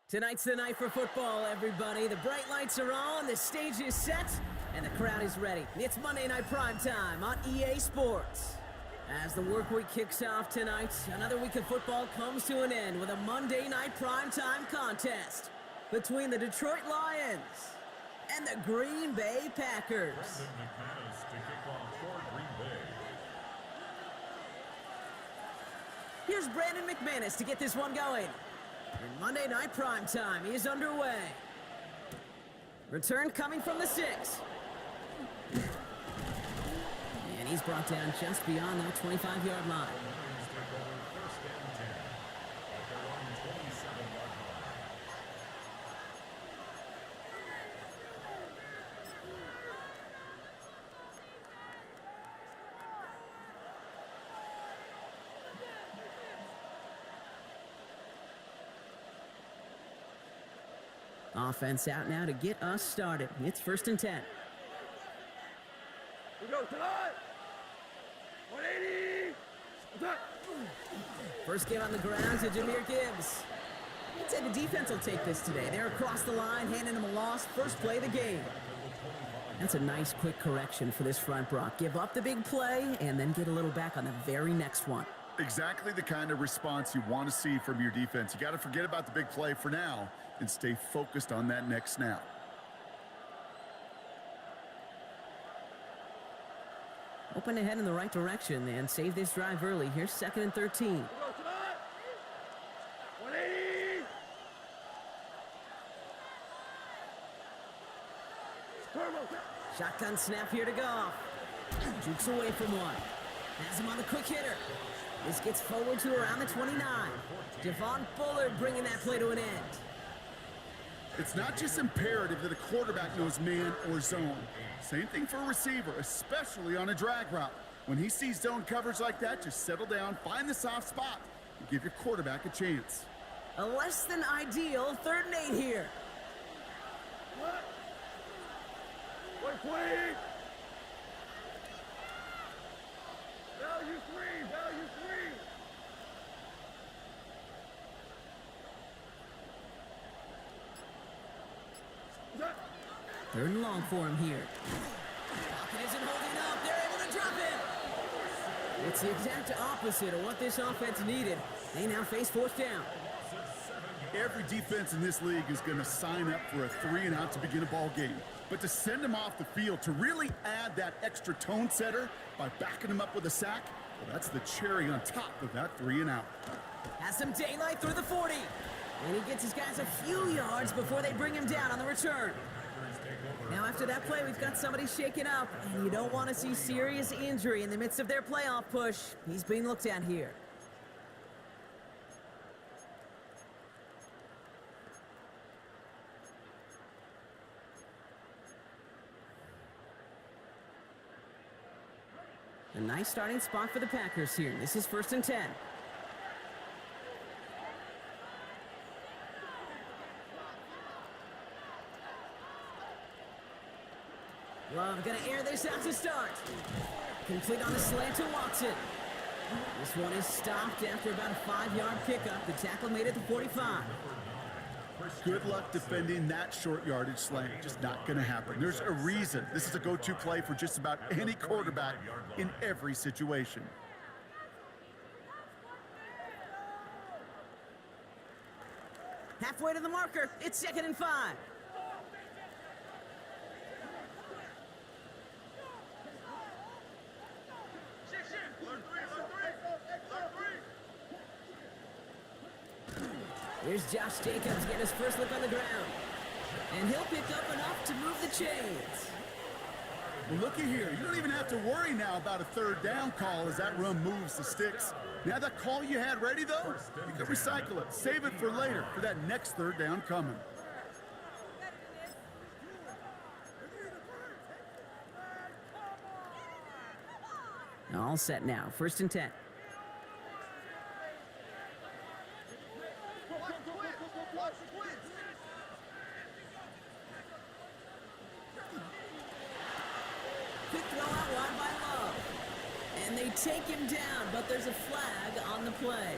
Tonight's the night for football, everybody. The bright lights are on, the stage is set, and the crowd is ready. It's Monday Night Primetime on EA Sports. As the work week kicks off tonight, another week of football comes to an end with a Monday Night Primetime contest between the Detroit Lions and the Green Bay Packers. Brandon McManus to kick off for Green Bay. Here's Brandon McManus to get this one going. And Monday Night Primetime is underway. Return coming from the 6. And he's brought down just beyond that 25-yard line. Lions take over first and 10 at their own 27-yard line. Offense out now to get us started. It's first and 10. We go tonight. 180. First give on the ground to Jahmyr Gibbs. I'd say the defense will take this today. They're across the line, handing him a loss. First play of the game. That's a nice quick correction for this front, Brock. Give up the big play and then get a little back on the very next one. Exactly the kind of response you want to see from your defense. You got to forget about the big play for now and stay focused on that next snap. Open ahead in the right direction and save this drive early. Here's second and 13. We go tonight. 180. Turbo. Shotgun snap here to Goff. Jukes away from one. Has him on the quick hitter. This gets forward to around the 29. Javon Bullard bringing that play to an end. It's not just imperative that a quarterback knows man or zone. Same thing for a receiver, especially on a drag route. When he sees zone coverage like that, just settle down, find the soft spot, and give your quarterback a chance. A less than ideal 3rd and 8 here. What? 120. Value 3. Value 3. Third and long for him here. Pocket isn't holding up. They're able to drop it. It's the exact opposite of what this offense needed. They now face 4th down. Every defense in this league is going to sign up for a 3-and-out to begin a ball game. But to send them off the field, to really add that extra tone setter by backing them up with a sack, well, that's the cherry on top of that 3-and-out. Has some daylight through the 40. And he gets his guys a few yards before they bring him down on the return. Now after that play, we've got somebody shaken up, and you don't want to see serious injury in the midst of their playoff push. He's being looked at here. A nice starting spot for the Packers here. This is first and 10. Love gonna air this out to start. Complete on the slant to Watson. This one is stopped after about a 5-yard pickup. The tackle made it to 45. Good luck defending that short yardage slant. Just not going to happen. There's a reason this is a go-to play for just about any quarterback in every situation. Halfway to the marker. It's 2nd and 5. Here's Josh Jacobs getting his first look on the ground. And he'll pick up enough to move the chains. Well, looky here. You don't even have to worry now about a 3rd down call as that run moves the sticks. Now that call you had ready, though, you can recycle it. Save it for later for that next 3rd down coming. All set now. First and 10. Quick throw out wide by Love. And they take him down, but there's a flag on the play.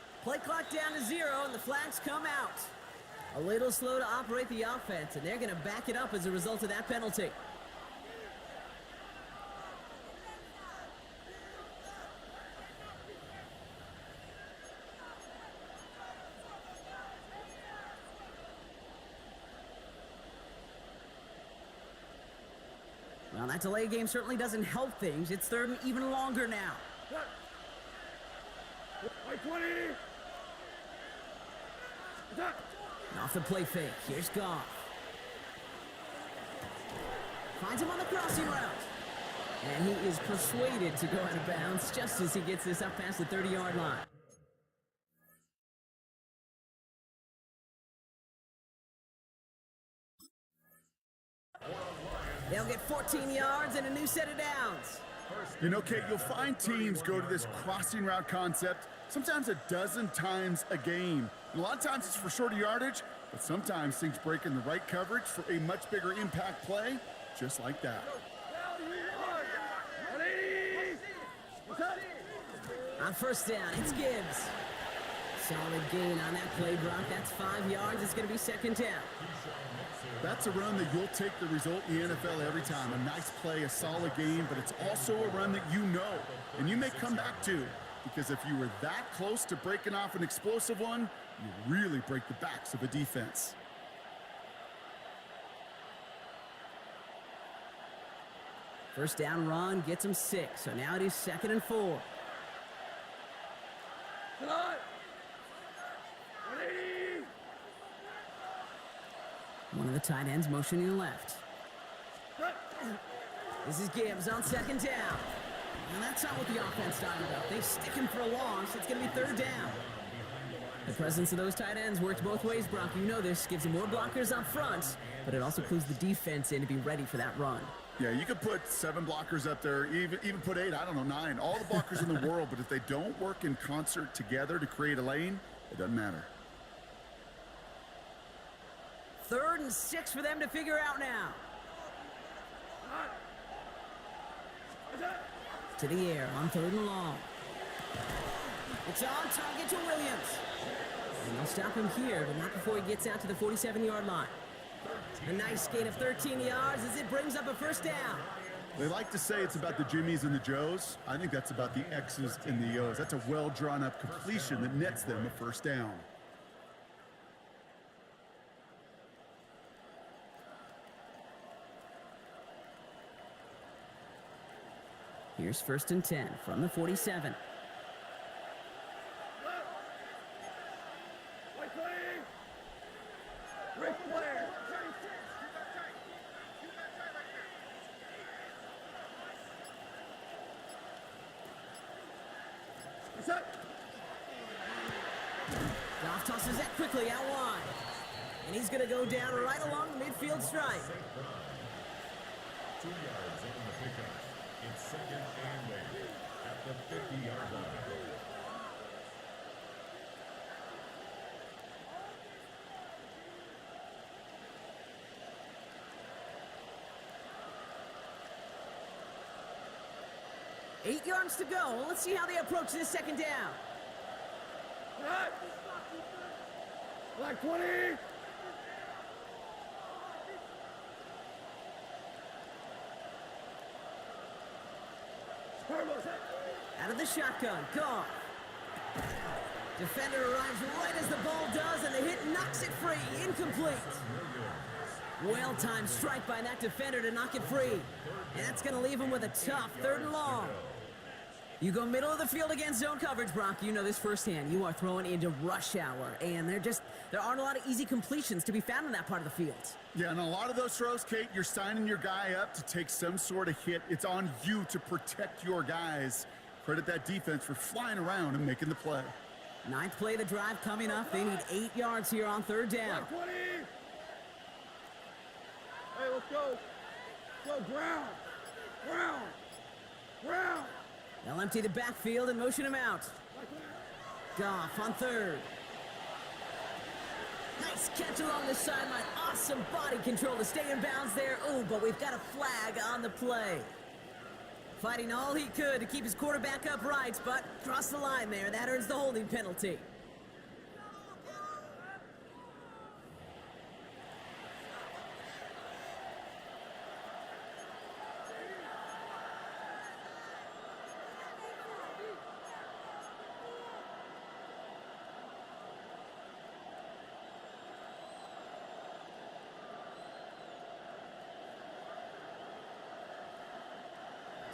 Play clock down to 0, and the flags come out. A little slow to operate the offense, and they're going to back it up as a result of that penalty. Well, that delay game certainly doesn't help things. It's third and even longer now. Like 20. Off the play fake. Here's Goff. Finds him on the crossing route. And he is persuaded to go out of bounds just as he gets this up past the 30-yard line. They'll get 14 yards and a new set of downs. You know, Kate, you'll find teams go to this crossing route concept sometimes a dozen times a game. And a lot of times it's for shorter yardage, but sometimes things break in the right coverage for a much bigger impact play, just like that. On first down, it's Gibbs. Solid gain on that play, Brock. That's 5 yards. It's going to be second down. That's a run that you'll take the result in the NFL every time. A nice play, a solid game, but it's also a run that you know, and you may come back to, because if you were that close to breaking off an explosive one, you really break the backs of a defense. First down run gets him 6, so now it is 2nd and 4. One of the tight ends motioning left. This is Gibbs on second down. And that's not what the offense talking about. They stick him for a long, so it's going to be third down. The presence of those tight ends works both ways, Brock. You know this. Gives them more blockers up front, but it also clues the defense in to be ready for that run. Yeah, you could put 7 blockers up there, even put 8, I don't know, 9. All the blockers in the world, but if they don't work in concert together to create a lane, it doesn't matter. 3rd and 6 for them to figure out now. To the air on 3rd and long. It's on target to Williams. And they'll stop him here, but not before he gets out to the 47-yard line. A nice gain of 13 yards as it brings up a first down. They like to say it's about the Jimmies and the Joes. I think that's about the X's and the O's. That's a well-drawn-up completion that nets them a first down. Here's 1st and 10 from the 47. Goff tosses that quickly out wide. And he's going to go down right along the midfield stripe. 2 yards on the pickup. It's 2nd and 8 at the 50-yard line. Eight yards to go. Let's see how they approach this second down. Like 20. Out of the shotgun, Goff. Defender arrives right as the ball does, and the hit knocks it free. Incomplete. Well-timed strike by that defender to knock it free. And that's going to leave him with a tough 3rd and long. You go middle of the field against zone coverage, Brock. You know this firsthand. You are throwing into rush hour, and there aren't a lot of easy completions to be found in that part of the field. Yeah, and a lot of those throws, Kate, you're signing your guy up to take some sort of hit. It's on you to protect your guys. Credit that defense for flying around and making the play. 9th play of the drive coming up. They need 8 yards here on 3rd down. 20. Hey, let's go. Go, ground. Ground. Ground. They'll empty the backfield and motion him out. Goff on 3rd. Nice catch along the sideline. Awesome body control to stay in bounds there. Ooh, but we've got a flag on the play. Fighting all he could to keep his quarterback upright, but crossed the line there. That earns the holding penalty.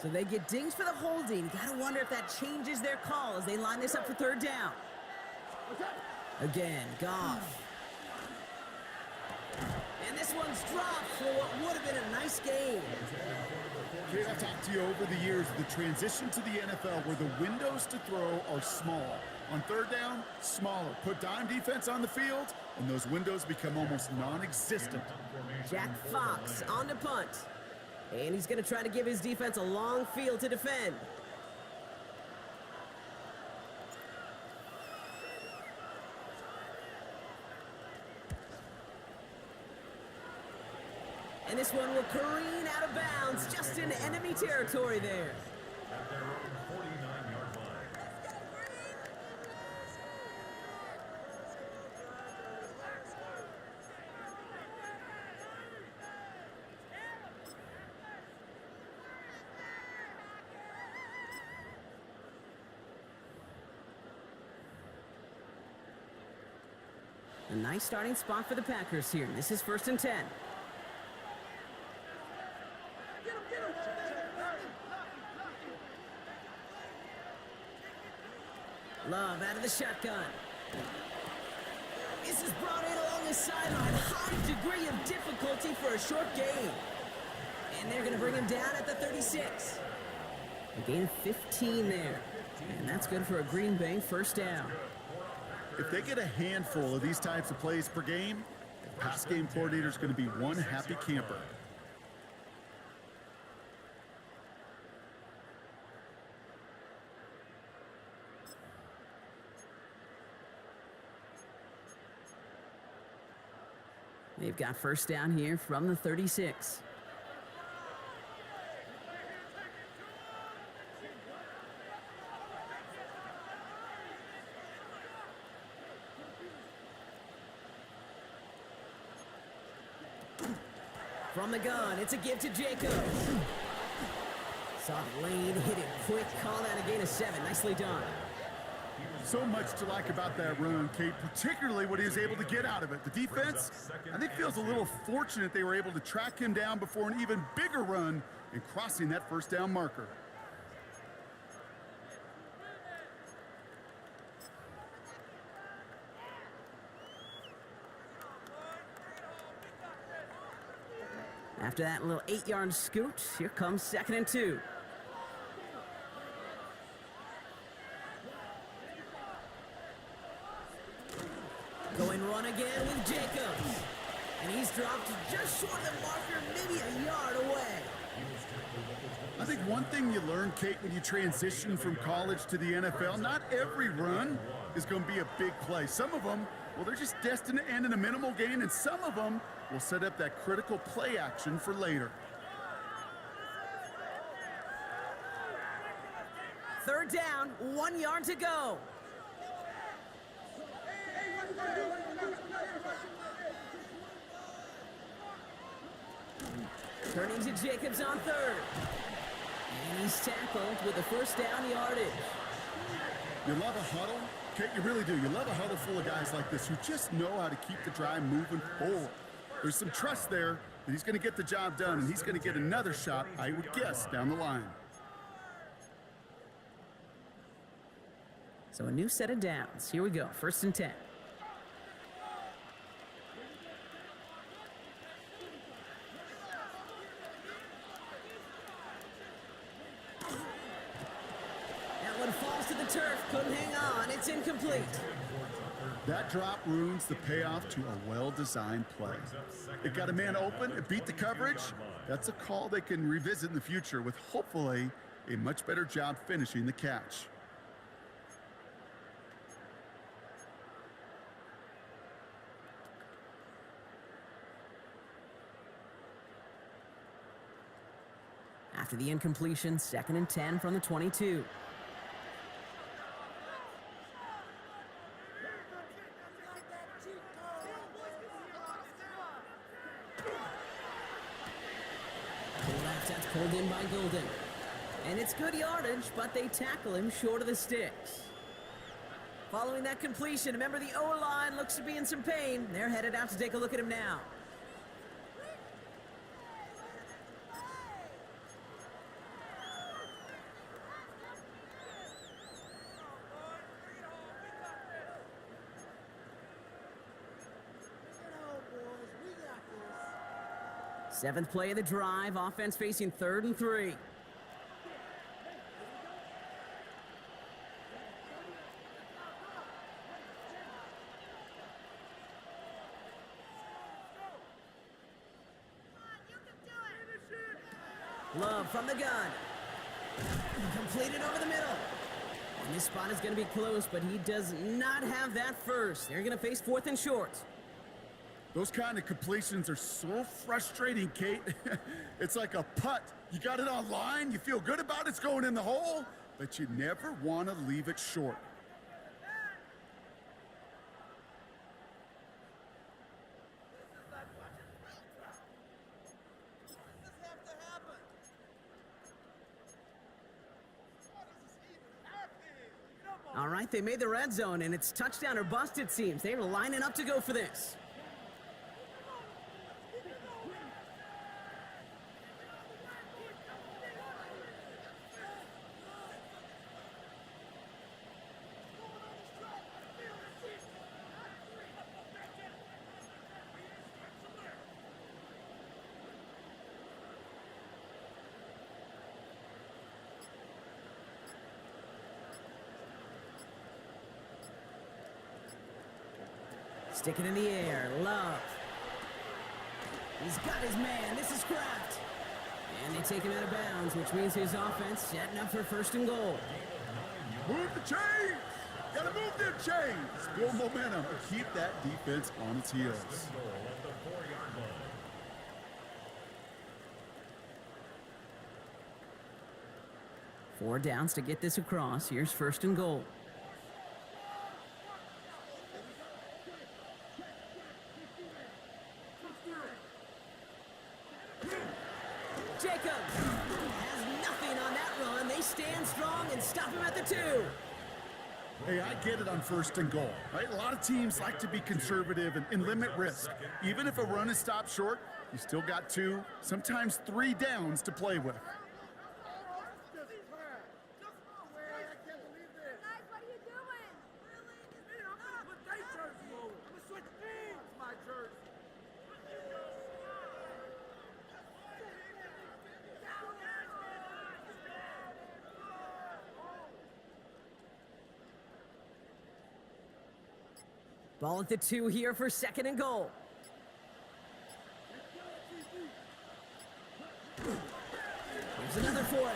So they get dinged for the holding. Gotta wonder if that changes their call as they line this up for third down. Again, Goff. And this one's dropped for what would have been a nice game. Kate, I've talked to you over the years, the transition to the NFL where the windows to throw are small. On third down, smaller. Put dime defense on the field, and those windows become almost non-existent. Jack Fox on the punt. And he's going to try to give his defense a long field to defend. And this one will careen out of bounds, just in enemy territory there. At their own 49-yard line. A nice starting spot for the Packers here. This is 1st and 10. Love out of the shotgun. This is brought in along the sideline. High degree of difficulty for a short gain. And they're going to bring him down at the 36. A gain of 15 there. And that's good for a Green Bay first down. If they get a handful of these types of plays per game, the pass game coordinator is going to be one happy camper. They've got first down here from the 36. From the gun, it's a give to Jacob. Saw the lane, hit it quick, call that a gain of 7. Nicely done. So much to like about that run, Kate, particularly what he was able to get out of it. The defense, I think, feels a little fortunate they were able to track him down before an even bigger run in crossing that first down marker. After that little 8-yard scoot, here comes 2nd and 2. Going run again with Jacobs. And he's dropped just short of the marker, maybe a yard away. I think one thing you learn, Kate, when you transition from college to the NFL, not every run is going to be a big play. Some of them, well, they're just destined to end in a minimal gain, and some of them will set up that critical play action for later. 3rd down, 1 yard to go. Turning to Jacobs on 3rd. And he's tackled with a first down yardage. You love a huddle? Kate, you really do. You love a huddle full of guys like this who just know how to keep the drive moving forward. There's some trust there that he's going to get the job done, and he's going to get another shot, I would guess, down the line. So a new set of downs. Here we go, 1st and 10. That one falls to the turf, couldn't hang on, it's incomplete. That drop ruins the payoff to a well-designed play. It got a man open, it beat the coverage. That's a call they can revisit in the future with hopefully a much better job finishing the catch. After the incompletion, 2nd and 10 from the 22. That's pulled in by Golden. And it's good yardage, but they tackle him short of the sticks. Following that completion, remember the O-line looks to be in some pain. They're headed out to take a look at him now. Seventh play of the drive, offense facing 3rd and 3. Love from the gun. Completed over the middle. And this spot is going to be close, but he does not have that first. They're going to face 4th and short. Those kind of completions are so frustrating, Kate. It's like a putt. You got it on line, you feel good about it's going in the hole, but you never want to leave it short. All right, they made the red zone, and it's touchdown or bust, it seems. They are lining up to go for this. Stick it in the air. Love. He's got his man. This is Kraft. And they take him out of bounds, which means his offense setting up for 1st and goal. Move the chains! Gotta move them chains! Build momentum and keep that defense on its heels. Four downs to get this across. Here's 1st and goal. Jacob has nothing on that run. They stand strong and stop him at the 2. Hey, I get it on 1st and goal, right? A lot of teams like to be conservative and limit risk. Even if a run is stopped short, you still got 2, sometimes 3 downs to play with. Ball at the 2 here for 2nd and goal. Here's another for him.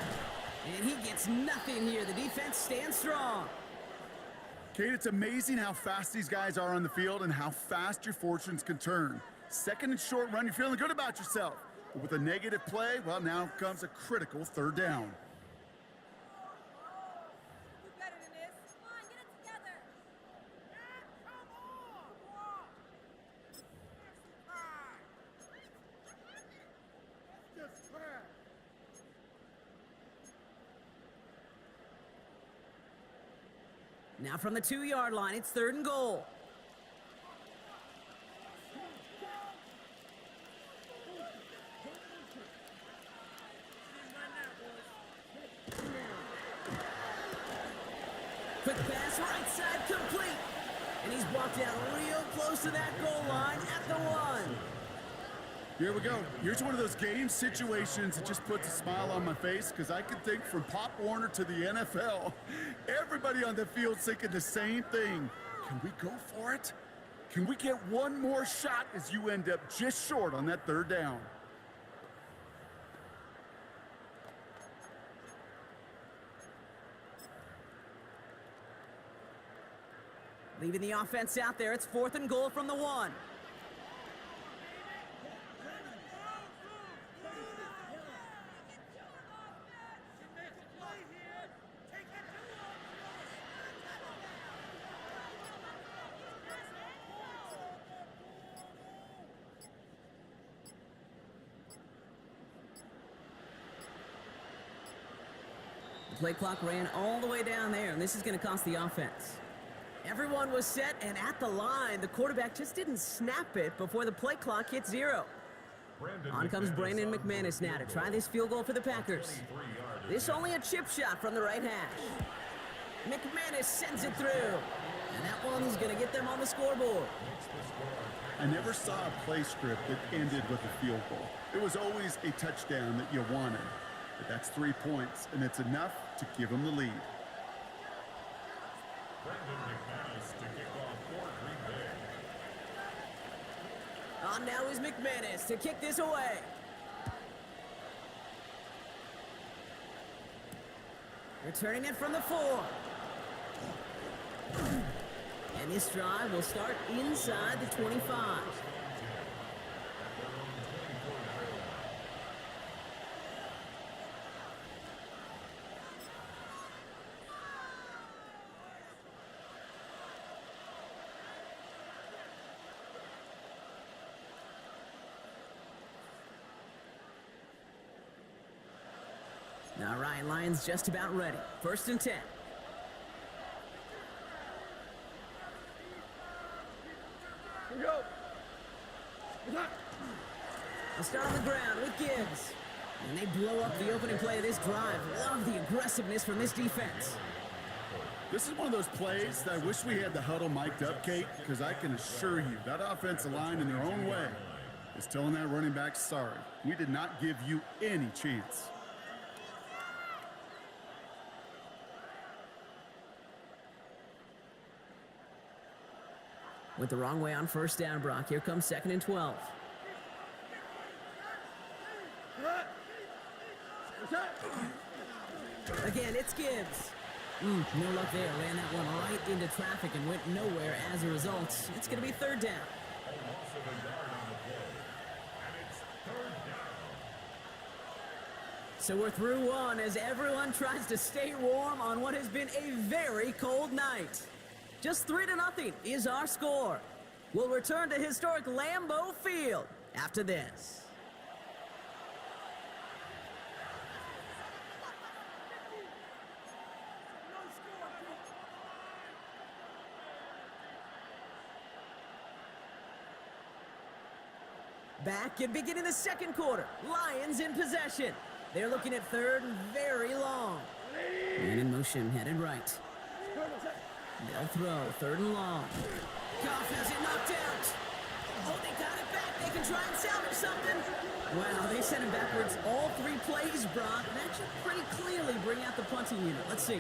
And he gets nothing here. The defense stands strong. Kate, it's amazing how fast these guys are on the field and how fast your fortunes can turn. 2nd and short run, you're feeling good about yourself. But with a negative play, well, now comes a critical 3rd down. Now from the 2-yard line, it's 3rd and goal. Quick pass, right side, complete. And he's walked out real close to that goal line at the 1. Here we go. Here's one of those game situations that just puts a smile on my face because I can think from Pop Warner to the NFL. Everybody on the field's thinking the same thing. Can we go for it? Can we get one more shot as you end up just short on that 3rd down? Leaving the offense out there, it's 4th and goal from the 1. The play clock ran all the way down there, and this is going to cost the offense. Everyone was set and at the line. The quarterback just didn't snap it before the play clock hit 0. On comes Brandon McManus now to try this field goal for the Packers. This only a chip shot from the right hash. McManus sends it through. And that one's going to get them on the scoreboard. I never saw a play script that ended with a field goal. It was always a touchdown that you wanted. But that's 3 points, and it's enough to give them the lead. On now is McManus to kick this away. Returning it from the 4. And this drive will start inside the 25. All right, Lions just about ready. 1st and 10. Here we go. They'll start on the ground with Gibbs. And they blow up the opening play of this drive. Love the aggressiveness from this defense. This is one of those plays that I wish we had the huddle mic'd up, Kate, because I can assure you that offensive line in their own way is telling that running back, sorry, we did not give you any chance. With the wrong way on 1st down, Brock. Here comes 2nd and 12. Again, it's Gibbs. No luck there. Ran that one right into traffic and went nowhere as a result. It's going to be 3rd down. So we're through one as everyone tries to stay warm on what has been a very cold night. Just 3-0 is our score. We'll return to historic Lambeau Field after this. Back and beginning the 2nd quarter. Lions in possession. They're looking at 3rd and very long. Man in motion, headed right. They'll throw, 3rd and long. Goff has it knocked out. Oh, they got it back. They can try and salvage something. Wow, they sent him backwards all 3 plays, Brock. That should pretty clearly bring out the punting unit. Let's see.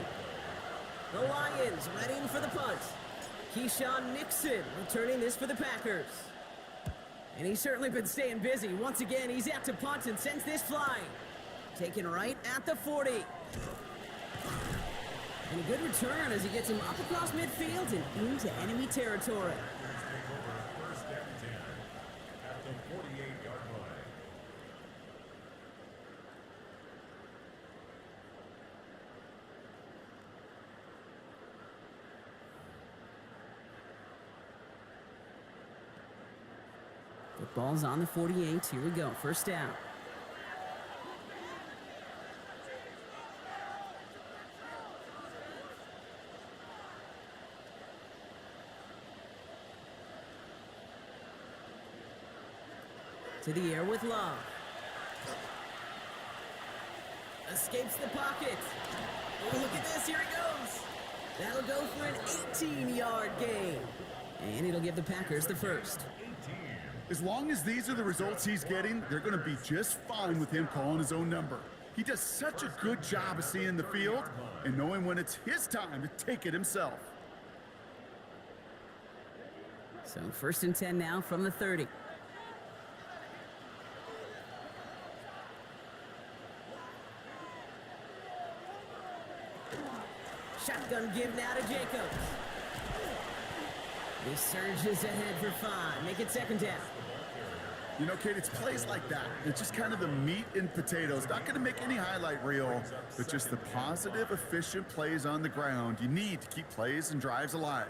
The Lions readying for the punt. Keyshawn Nixon returning this for the Packers. And he's certainly been staying busy. Once again, he's out to punt and sends this flying. Taken right at the 40. And a good return as he gets him up across midfield and into enemy territory. Football's on the 48. Here we go. 1st down. To the air with Love. Escapes the pocket. Oh, look at this. Here he goes. That'll go for an 18-yard gain. And it'll give the Packers the 1st. As long as these are the results he's getting, they're going to be just fine with him calling his own number. He does such a good job of seeing the field and knowing when it's his time to take it himself. So 1st and 10 now from the 30. Shotgun give now to Jacobs. He surges ahead for 5. Make it 2nd down. You know, Kate, it's plays like that. It's just kind of the meat and potatoes. Not going to make any highlight reel, but just the positive, efficient plays on the ground. You need to keep plays and drives alive.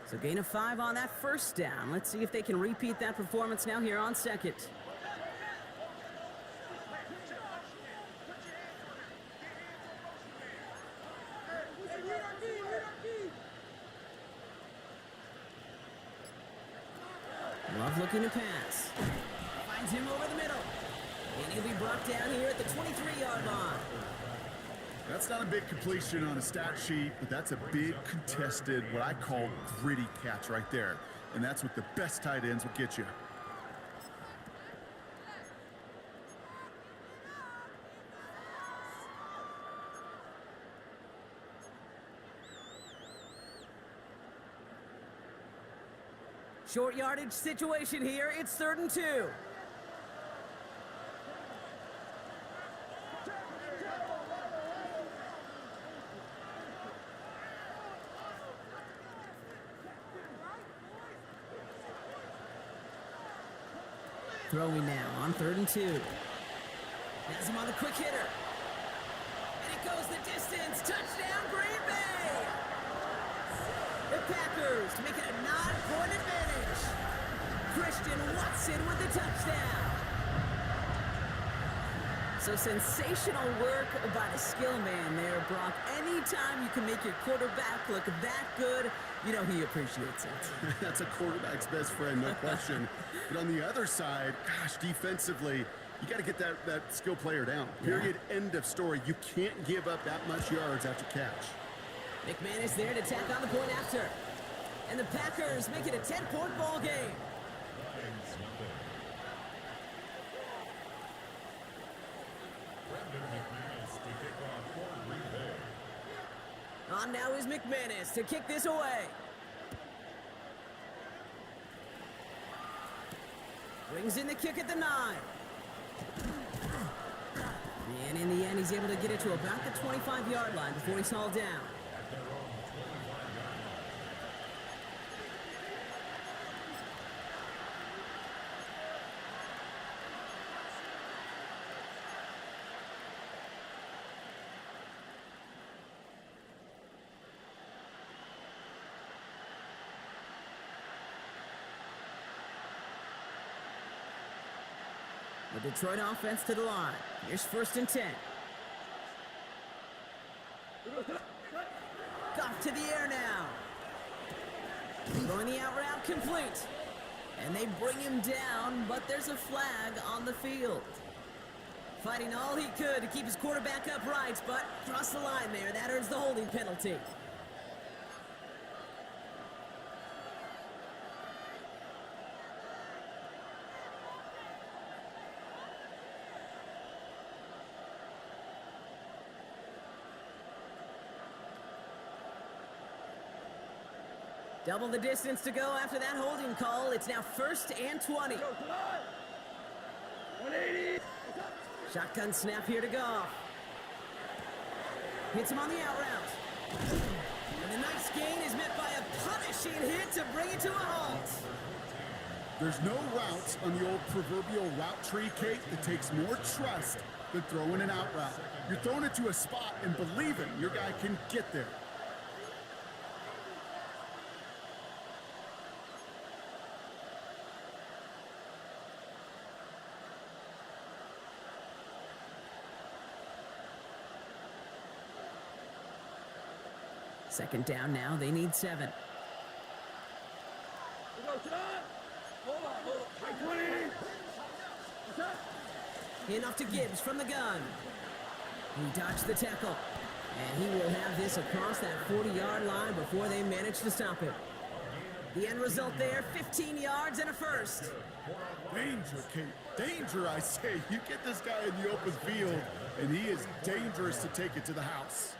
So gain of 5 on that 1st down. Let's see if they can repeat that performance now here on 2nd. Love looking to pass. Finds him over the middle. And he'll be brought down here at the 23-yard line. That's not a big completion on a stat sheet, but that's a big contested, what I call gritty catch right there. And that's what the best tight ends will get you. Short yardage situation here. It's 3rd and 2. Throwing now on 3rd and 2. Has him on the quick hitter. And it goes the distance. Touchdown, Green Bay! The Packers make it a 9-point advantage. Christian Watson with the touchdown. So sensational work by the skill man there, Brock. Anytime you can make your quarterback look that good, you know he appreciates it. That's a quarterback's best friend, no question. But on the other side, gosh, defensively, you got to get that skill player down. Period. Yeah. End of story. You can't give up that much yards after catch. McManus there to tack on the point after. And the Packers make it a 10-point ball game. On now is McManus to kick this away. Brings in the kick at the 9. And in the end, he's able to get it to about the 25-yard line before he's hauled down. The Detroit offense to the line. Here's 1st and 10. Off to the air now. Throwing the out route complete. And they bring him down, but there's a flag on the field. Fighting all he could to keep his quarterback upright, but cross the line there. That earns the holding penalty. Double the distance to go after that holding call. It's now 1st and 20. 180. Shotgun snap here to Goff. Hits him on the out route. And the nice gain is met by a punishing hit to bring it to a halt. There's no routes on the old proverbial route tree, Kate, that takes more trust than throwing an out route. You're throwing it to a spot and believing your guy can get there. Second down now, they need 7. Hand off to Gibbs from the gun. He dodged the tackle. And he will have this across that 40-yard line before they manage to stop it. The end result there, 15 yards and a first. Danger, Kate. Danger, I say. You get this guy in the open field, and he is dangerous to take it to the house.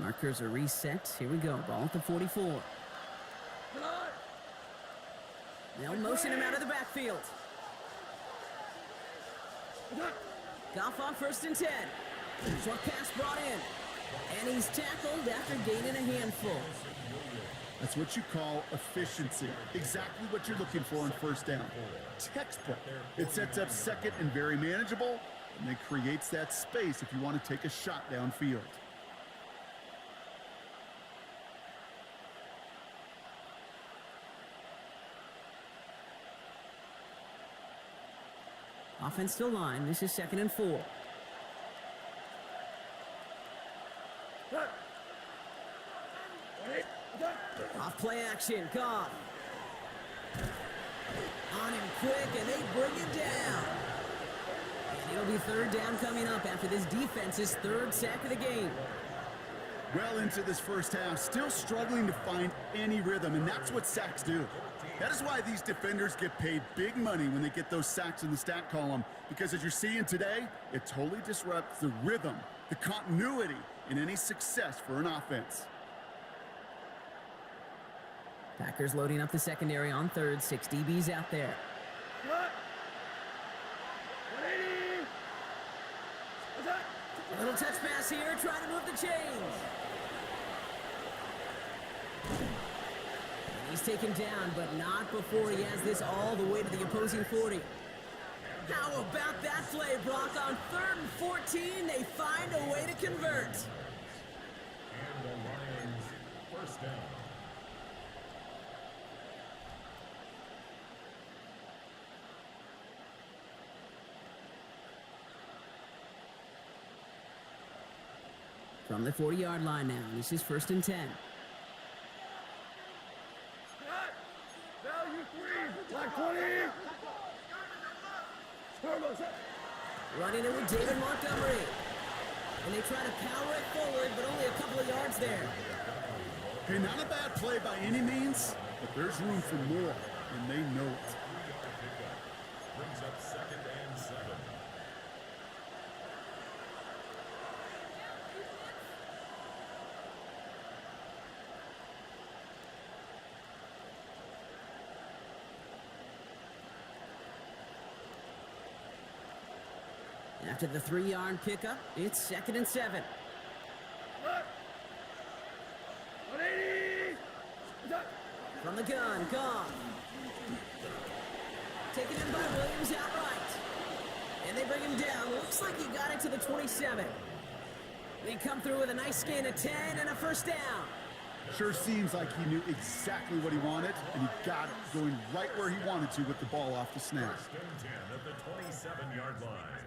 Markers are reset. Here we go. Ball at the 44. They'll motion him out of the backfield. Goff on 1st and 10. Short pass brought in. And he's tackled after gaining a handful. That's what you call efficiency. Exactly what you're looking for on 1st down. Textbook. It sets up 2nd and very manageable, and it creates that space if you want to take a shot downfield. Offense to line. This is 2nd and 4. play action. Goff. On him quick, and they bring him down. And it'll be third down coming up after this defense's third sack of the game. Well into this first half, still struggling to find any rhythm, and that's what sacks do. That is why these defenders get paid big money when they get those sacks in the stat column, because as you're seeing today, it totally disrupts the rhythm, the continuity in any success for an offense. Packers loading up the secondary on third, 6 DBs out there. Cut. 180. What's that? A little touch pass here, trying to move the chains. And he's taken down, but not before he has this all the way to the opposing 40. How about that play, Brock? On 3rd and 14, they find a way to convert. And the Lions first down. From the 40-yard line now, this is 1st and 10. Cut. Value 3. Black 20. Turbo set. Running it with David Montgomery. And they try to power it forward, but only a couple of yards there. Okay, not a bad play by any means, but there's room for more, and they know it. Brings up 2nd and 7. After the 3-yard pickup, it's 2nd and 7. Cut. 180. What's that? From the gun, Goff. Taken in by Williams outright. And they bring him down. Looks like he got it to the 27. They come through with a nice gain of 10 and a first down. Sure seems like he knew exactly what he wanted, and he got it going right where he wanted to with the ball off the snap. 1st and 10 at the 27-yard line.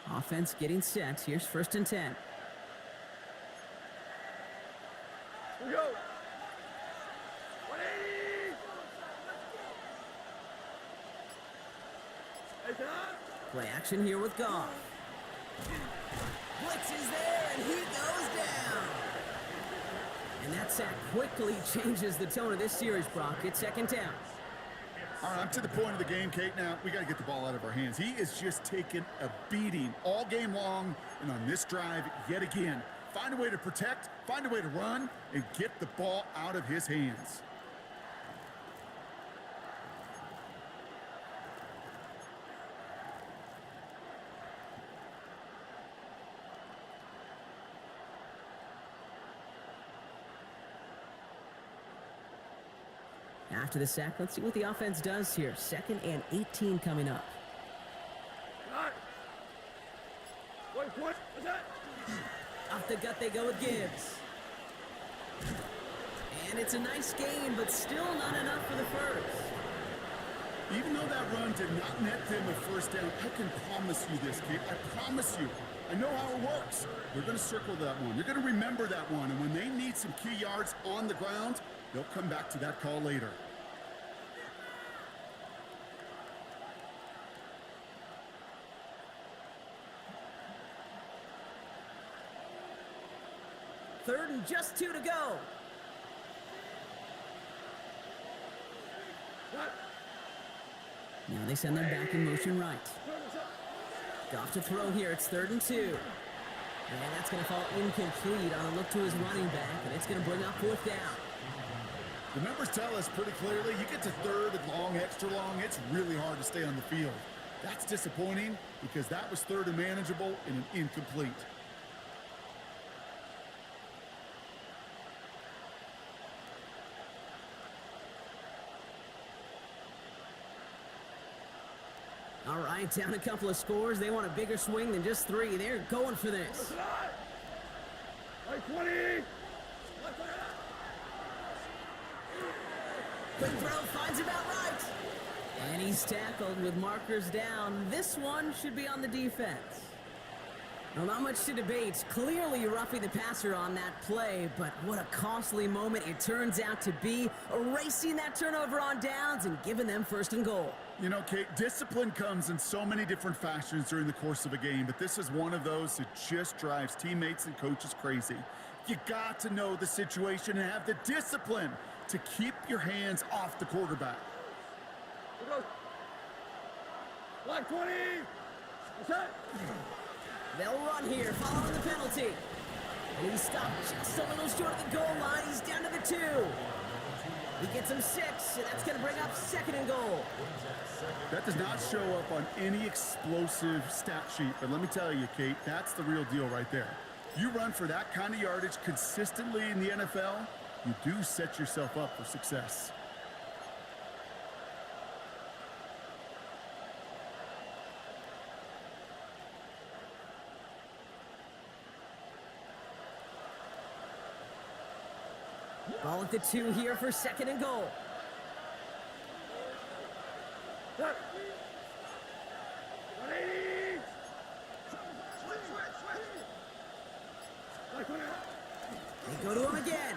Offense getting set. Here's 1st and 10. Here we go. 180. Hey, Todd. Play action here with Goff. Blitz is there, and he goes down. And that sack quickly changes the tone of this series, Brock. It's 2nd down. All right, I'm to the point of the game, Kate. Now, we got to get the ball out of our hands. He is just taking a beating all game long, and on this drive, yet again, find a way to protect, find a way to run, and get the ball out of his hands. After the sack, let's see what the offense does here. 2nd and 18 coming up. Cut. Wait, what? What's that? Off the gut they go with Gibbs. And it's a nice gain, but still not enough for the first. Even though that run did not net them a first down, I can promise you this, Kate. I promise you. I know how it works. They're going to circle that one. They're going to remember that one. And when they need some key yards on the ground, they'll come back to that call later. Third and just 2 to go. Cut. Now they send them back in motion right. Turbo set. Goff to throw here. It's 3rd and 2. And that's going to fall incomplete on a look to his running back, and it's going to bring up 4th down. The numbers tell us pretty clearly, you get to 3rd and long, extra long, it's really hard to stay on the field. That's disappointing because that was 3rd and manageable and an incomplete. All right, down a couple of scores. They want a bigger swing than just 3. They're going for this. Like 20. Quick throw finds him out right. And he's tackled with markers down. This one should be on the defense. Well, not much to debate. Clearly roughing the passer on that play, but what a costly moment it turns out to be, erasing that turnover on downs and giving them 1st and goal. You know, Kate, discipline comes in so many different fashions during the course of a game, but this is one of those that just drives teammates and coaches crazy. You got to know the situation and have the discipline to keep your hands off the quarterback. Black 20! Set! They'll run here, following the penalty. And he's stopped just a little short of the goal line. He's down to the 2. He gets him 6, and that's going to bring up 2nd and goal. That does not show up on any explosive stat sheet, but let me tell you, Kate, that's the real deal right there. You run for that kind of yardage consistently in the NFL, you do set yourself up for success. Ball at the 2 here for 2nd and goal. Set! 180! Black 20! They go to him again.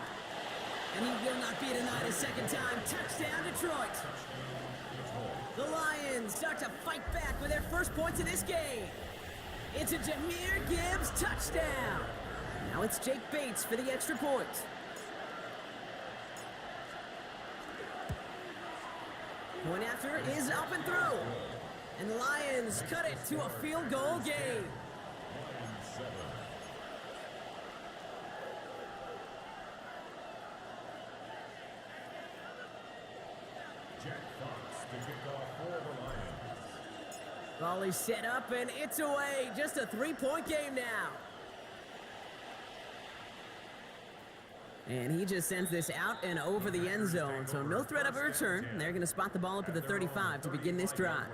And he will not be denied a 2nd time. Touchdown, Detroit. The Lions start to fight back with their first points of this game. It's a Jahmyr Gibbs touchdown. Now it's Jake Bates for the extra point. Point after is up and through. And the Lions cut it to a field goal game. Jack Fox to kick off for the Lions. Ball is set up and it's away. Just a 3-point game now. And he just sends this out and over the end zone. So no threat of a return. They're going to spot the ball up at the 35 to begin this drive.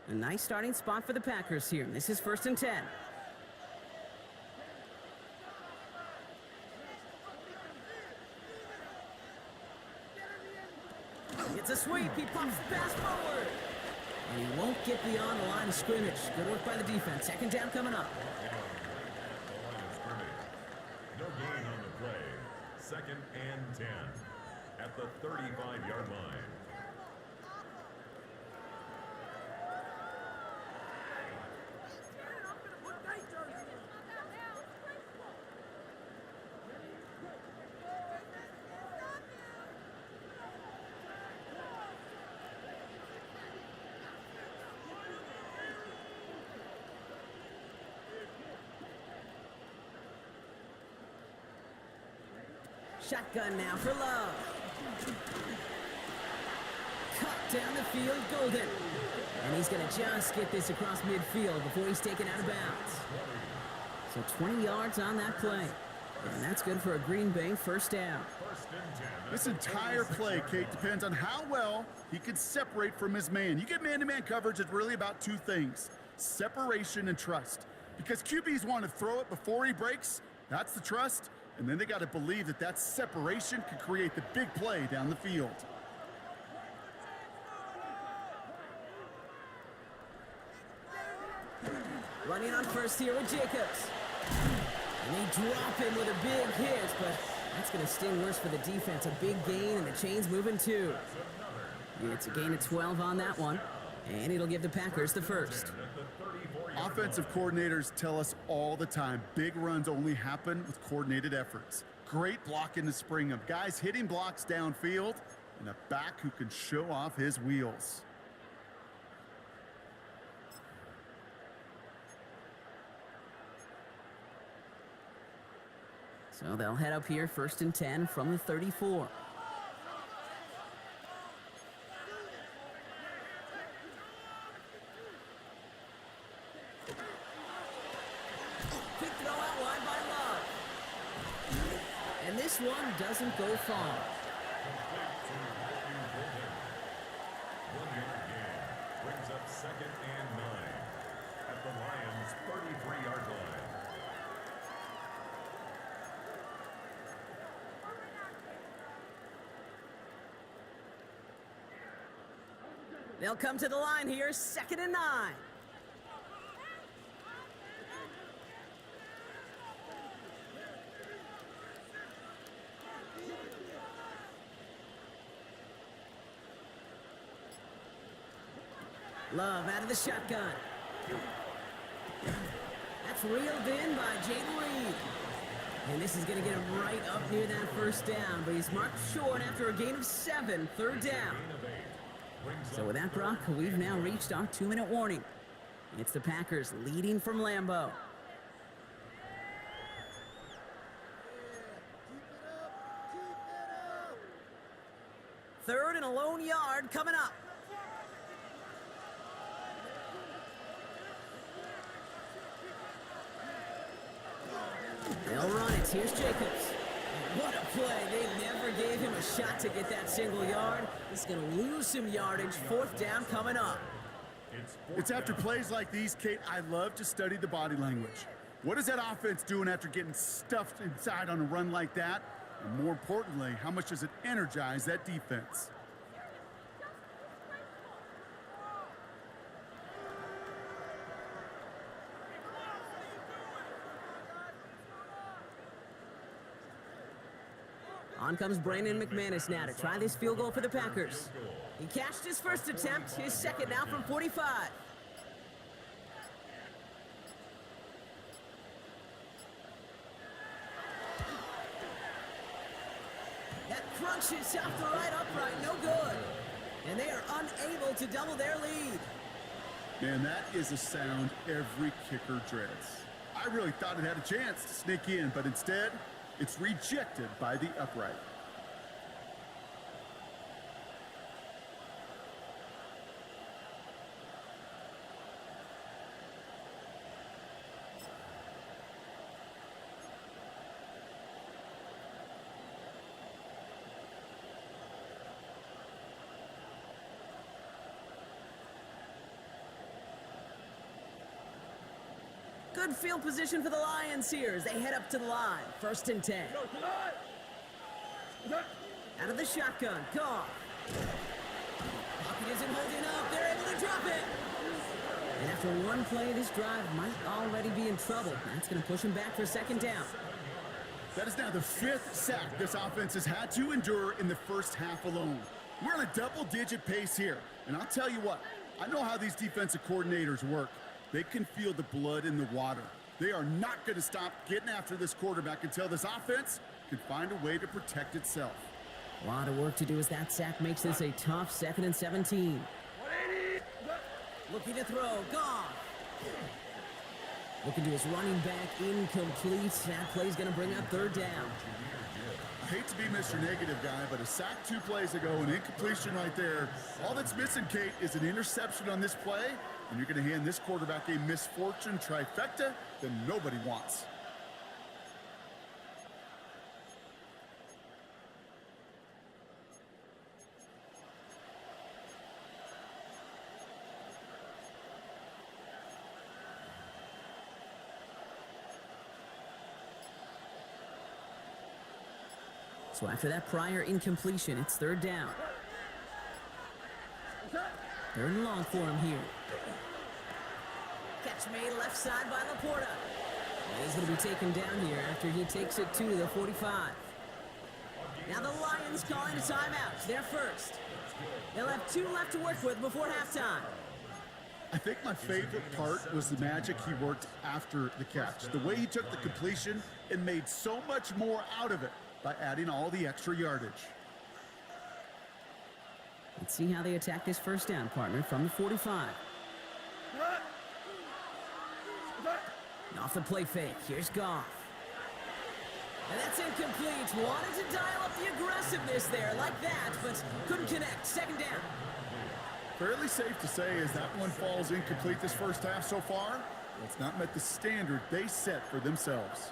A nice starting spot for the Packers here. This is 1st and 10. It's a sweep. He pops the pass forward. And he won't get beyond the line of scrimmage. Good work by the defense. 2nd down coming up. No gain on the play. 2nd and 10 at the 35-yard line. Shotgun now for Love. Cut down the field, Golden. And he's going to just get this across midfield before he's taken out of bounds. So 20 yards on that play. And that's good for a Green Bay 1st down. This entire play, Kate, depends on how well he can separate from his man. You get man-to-man coverage, it's really about 2 things: separation and trust. Because QBs want to throw it before he breaks, that's the trust. And then they got to believe that that separation can create the big play down the field. Running on first here with Jacobs. And they drop him with a big hit, but that's going to sting worse for the defense. A big gain, and the chain's moving too. It's a gain of 12 on that one, and it'll give the Packers the 1st. Offensive coordinators tell us all the time, big runs only happen with coordinated efforts. Great blocking to spring them. Guys hitting blocks downfield, and a back who can show off his wheels. So they'll head up here 1st and 10 from the 34. Quick throw out wide by Love. And this one doesn't go far. second and 9 at the Lions' 33-yard line. They'll come to the line here, 2nd and 9. Love out of the shotgun. That's reeled in by Jaden Reed. And this is going to get him right up near that first down, but he's marked short after a gain of 7, 3rd down. So with that, Brock, we've now reached our 2-minute warning. It's the Packers leading from Lambeau. Third and a lone yard coming up. They'll run it. Here's Jacobs. What a play. They never gave him a shot to get that single yard. He's going to lose some yardage. 4th down coming up. It's after plays like these, Kate, I love to study the body language. What is that offense doing after getting stuffed inside on a run like that? And more importantly, how much does it energize that defense? On comes Brandon McManus now to try this field goal for the Packers. He cashed his first attempt, his second now from 45. That crunches off the right upright, no good. And they are unable to double their lead. Man, that is a sound every kicker dreads. I really thought it had a chance to sneak in, but instead, it's rejected by the upright. Good field position for the Lions here as they head up to the line. 1st and 10. Out of the shotgun, Goff. Pocket isn't holding up. They're able to drop it. And after one play, this drive might already be in trouble. That's going to push him back for 2nd down. That is now the 5th sack this offense has had to endure in the first half alone. We're on a double-digit pace here. And I'll tell you what, I know how these defensive coordinators work. They can feel the blood in the water. They are not going to stop getting after this quarterback until this offense can find a way to protect itself. A lot of work to do as that sack makes this a tough 2nd and 17. Looking to throw, Goff. Looking to his running back, incomplete. That play's going to bring up 3rd down. I hate to be Mr. Negative guy, but a sack 2 plays ago, an incompletion right there. All that's missing, Kate, is an interception on this play, and you're going to hand this quarterback a misfortune trifecta that nobody wants. So after that prior incompletion, it's 3rd down. 3rd and long for him here. Catch made left side by Laporta. And he's going to be taken down here after he takes it to the 45. Now the Lions calling a timeout. They're first. They'll have 2 left to work with before halftime. I think my favorite part was the magic he worked after the catch. The way he took the completion and made so much more out of it by adding all the extra yardage. Let's see how they attack this 1st down, partner, from the 45. Off the play fake, here's Goff. And that's incomplete. Wanted to dial up the aggressiveness there like that, but couldn't connect. 2nd down. Fairly safe to say as that one falls incomplete this first half so far, it's not met the standard they set for themselves.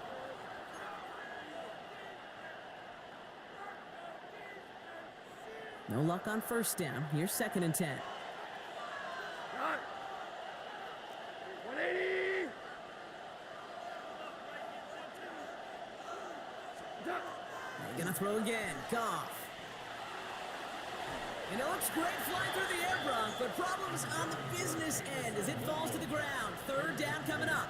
No luck on 1st down. Here's 2nd and 10. They're gonna throw again. Goff. And it looks great flying through the air, Bronk, but problems on the business end as it falls to the ground. Third down coming up.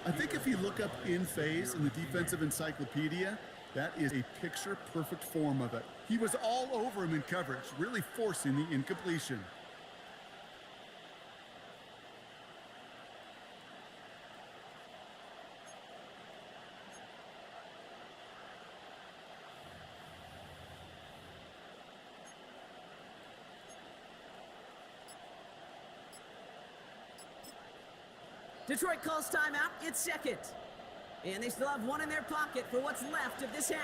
I think if you look up in phase in the defensive encyclopedia, that is a picture-perfect form of it. He was all over him in coverage, really forcing the incompletion. Detroit calls timeout. It's second. And they still have one in their pocket for what's left of this half.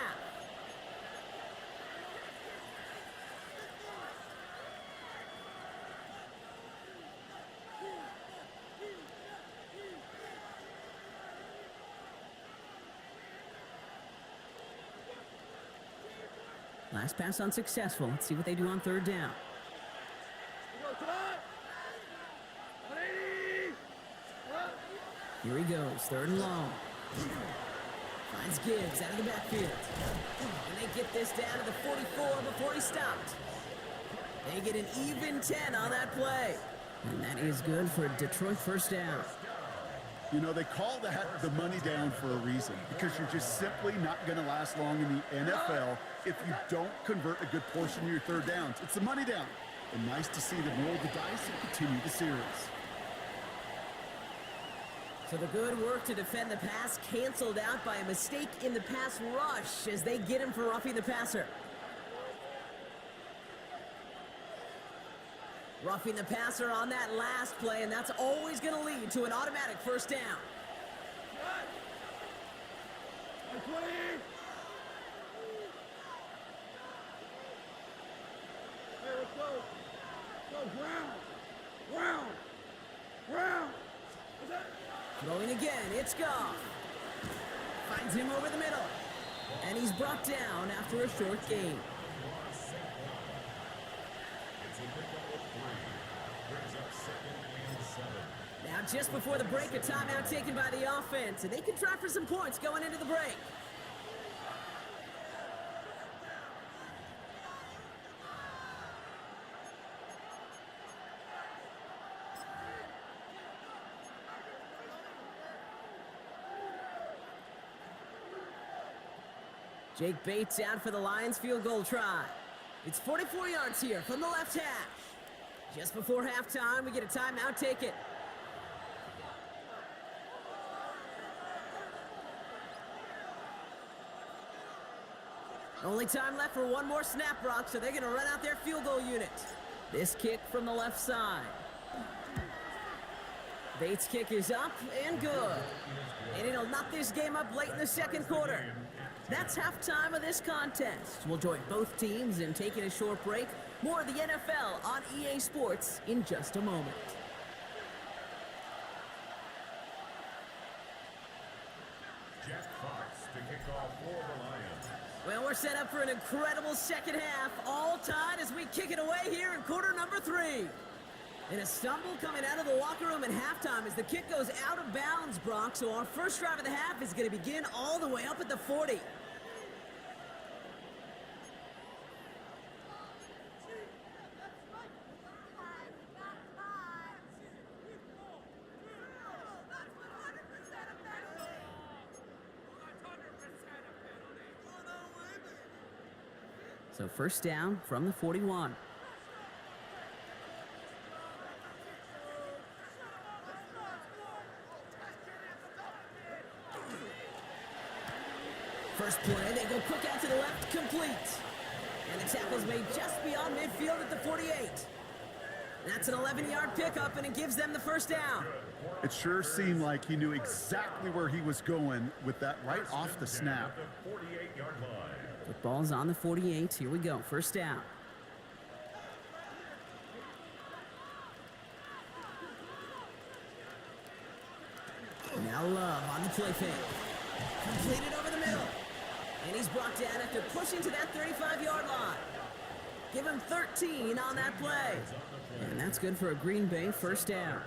Last pass unsuccessful. Let's see what they do on third down. Here he goes, third and long. Finds Gibbs out of the backfield. And they get this down to the 44 before he stopped. They get an even 10 on that play. And that is good for a Detroit first down. You know, they call that the money down for a reason, because you're just simply not going to last long in the NFL if you don't convert a good portion of your third downs. It's the money down. And nice to see them roll the dice and continue the series. So the good work to defend the pass canceled out by a mistake in the pass rush as they get him for roughing the passer. Roughing the passer on that last play, and that's always going to lead to an automatic first down. Throwing again, it's Goff. Finds him over the middle. And he's brought down after a short gain. Now just before the break, a timeout taken by the offense, and they can try for some points going into the break. Jake Bates out for the Lions field goal try. It's 44 yards here from the left hash. Just before halftime, we get a timeout taken. Only time left for one more snap, Brock, so they're going to run out their field goal unit. This kick from the left side. Bates' kick is up and good. And it'll knock this game up late in the second quarter. That's halftime of this contest. We'll join both teams in taking a short break. More of the NFL on EA Sports in just a moment. Jack Fox to kick off for the Lions. Well, we're set up for an incredible second half, all tied as we kick it away here in quarter number 3. And a stumble coming out of the locker room at halftime as the kick goes out of bounds, Brock. So our first drive of the half is going to begin all the way up at the 40. So first down from the 41. First play, they go quick out to the left, complete. And the tackle's made just beyond midfield at the 48. That's an 11-yard pickup, and it gives them the first down. It sure seemed like he knew exactly where he was going with that right off the snap. Football's on the 48. Here we go. First down. Now Love on the play fake. Completed over the middle. And he's brought down after pushing to that 35-yard line. Give him 13 on that play. And that's good for a Green Bay first down.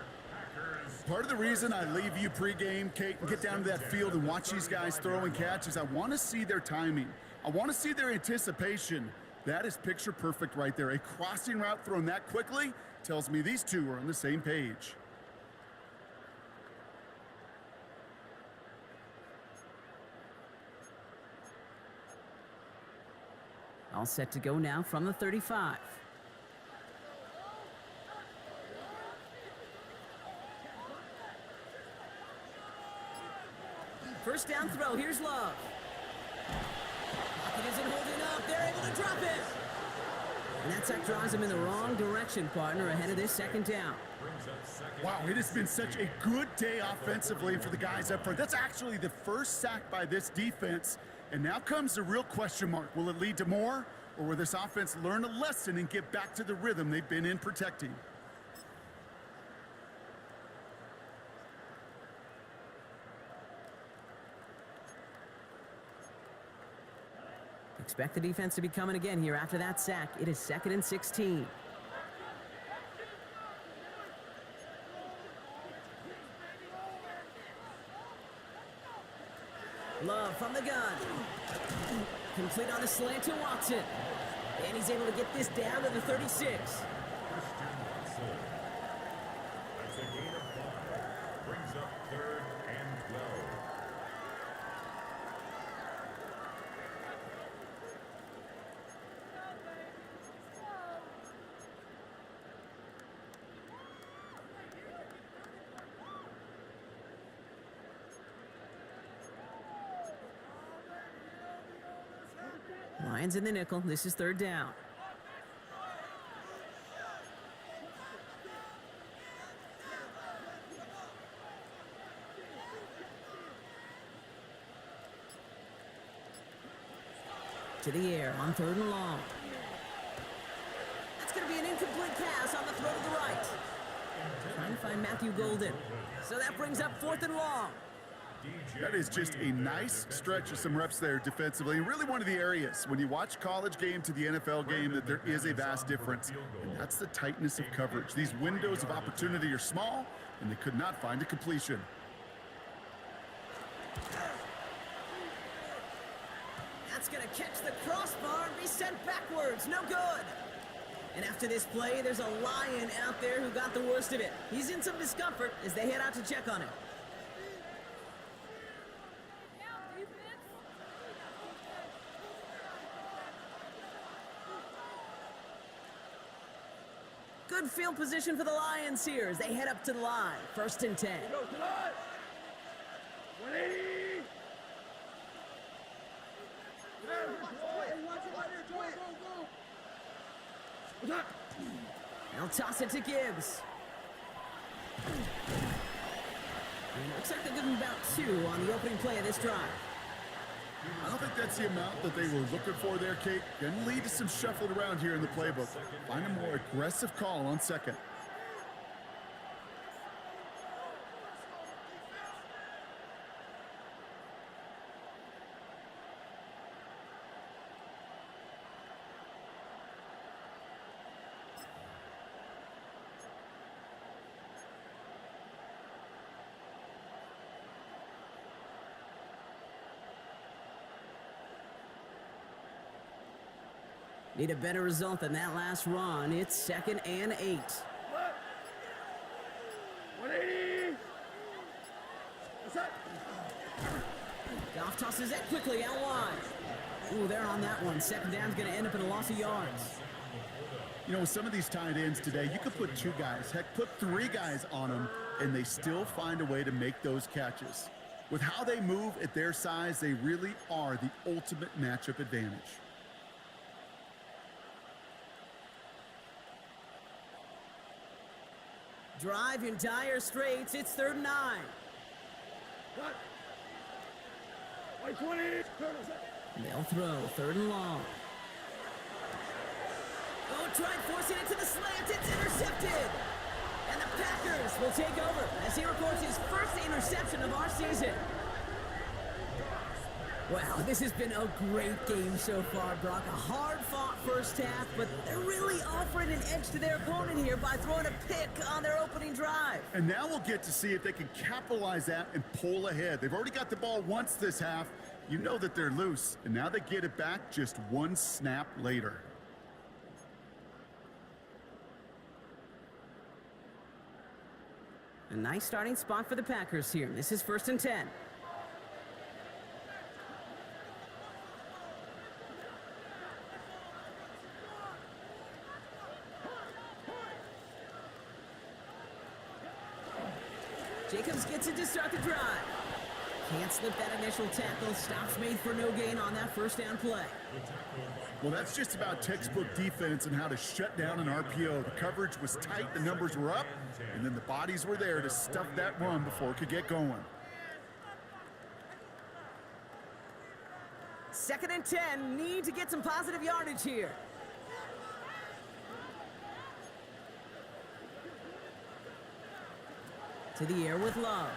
Part of the reason I leave you pregame, Kate, and get down to that field and watch these guys throw and catch is I want to see their timing. I want to see their anticipation. That is picture perfect right there. A crossing route thrown that quickly tells me these two are on the same page. All set to go now from the 35. First down throw, here's Love. Pocket isn't holding up, they're able to drop it. And that sack drives him in the wrong direction, partner, ahead of this second down. Wow, it has been such a good day offensively for the guys up front. That's actually the first sack by this defense. And now comes the real question mark. Will it lead to more, or will this offense learn a lesson and get back to the rhythm they've been in protecting? Expect the defense to be coming again here after that sack. It is 2nd and 16. Love from the gun. Complete on the slant to Watson. And he's able to get this down to the 36. That's a gain of 5. Brings up 3rd and 12. Lions in the nickel. This is 3rd down. To the air on 3rd and long. That's going to be an incomplete pass on the throw to the right. Trying to find Matthew Golden. So that brings up 4th and long. That is just a nice stretch of some reps there defensively. And really one of the areas, when you watch college game to the NFL game, that there is a vast difference. And that's the tightness of coverage. These windows of opportunity are small, and they could not find a completion. That's going to catch the crossbar and be sent backwards. No good. And after this play, there's a Lion out there who got the worst of it. He's in some discomfort as they head out to check on him. Good field position for the Lions here as they head up to the line. 1st and 10. Go to the line. 180. They'll toss it to Gibbs. And it looks like they're giving about 2 on the opening play of this drive. I don't think that's the amount that they were looking for there, Kate. Going to lead to some shuffling around here in the playbook. Find a more aggressive call on 2nd. Need a better result than that last run. It's 2nd and 8. 180. Goff tosses that quickly out wide. Ooh, they're on that one. 2nd down's going to end up in a loss of yards. You know, with some of these tight ends today, you could put 2 guys, heck, put 3 guys on them, and they still find a way to make those catches. With how they move at their size, they really are the ultimate matchup advantage. Drive in dire straits. It's 3rd and 9. What? 120. They'll throw 3rd and long. Oh, tried forcing it to the slant. It's intercepted. And the Packers will take over as he records his first interception of our season. Well, this has been a great game so far, Brock. A hard-fought first half, but they're really offering an edge to their opponent here by throwing a pick on their opening drive. And now we'll get to see if they can capitalize that and pull ahead. They've already got the ball once this half. You know that they're loose, and now they get it back just one snap later. A nice starting spot for the Packers here. This is 1st and 10. Jacobs gets it to start the drive. Can't slip that initial tackle. Stops made for no gain on that first down play. Well, that's just about textbook defense and how to shut down an RPO. The coverage was tight, the numbers were up, and then the bodies were there to stuff that run before it could get going. 2nd and 10. Need to get some positive yardage here. To the air with Love.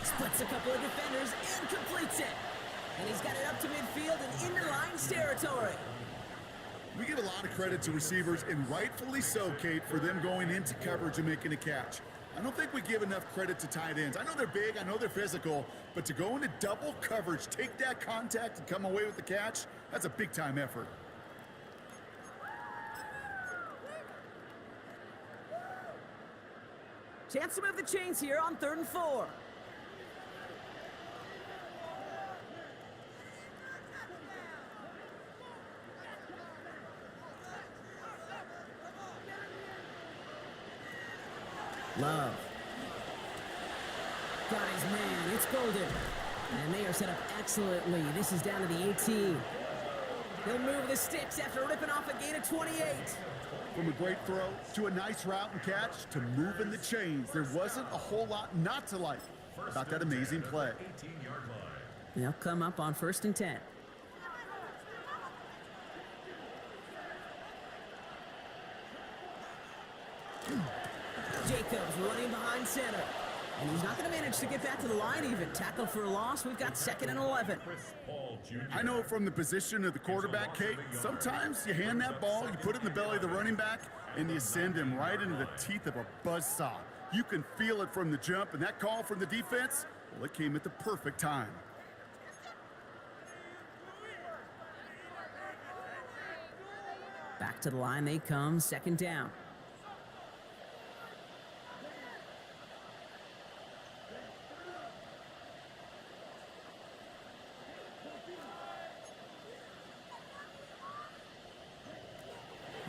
Splits a couple of defenders and completes it. And he's got it up to midfield and into Lions territory. We give a lot of credit to receivers, and rightfully so, Kate, for them going into coverage and making a catch. I don't think we give enough credit to tight ends. I know they're big, I know they're physical, but to go into double coverage, take that contact, and come away with the catch, that's a big-time effort. Chance to move the chains here on 3rd and 4. Love. Got his man. It's Golden. And they are set up excellently. This is down to the 18. He'll move the sticks after ripping off a gain of 28. From a great throw to a nice route and catch to moving the chains, there wasn't a whole lot not to like about that amazing play. They'll come up on 1st and 10. Jacobs running behind center. And he's not going to manage to get back to the line even. Tackle for a loss. We've got 2nd and 11. I know from the position of the quarterback, Kate, sometimes you hand that ball, you put it in the belly of the running back, and you send him right into the teeth of a buzzsaw. You can feel it from the jump, and that call from the defense, well, it came at the perfect time. Back to the line they come. 2nd down.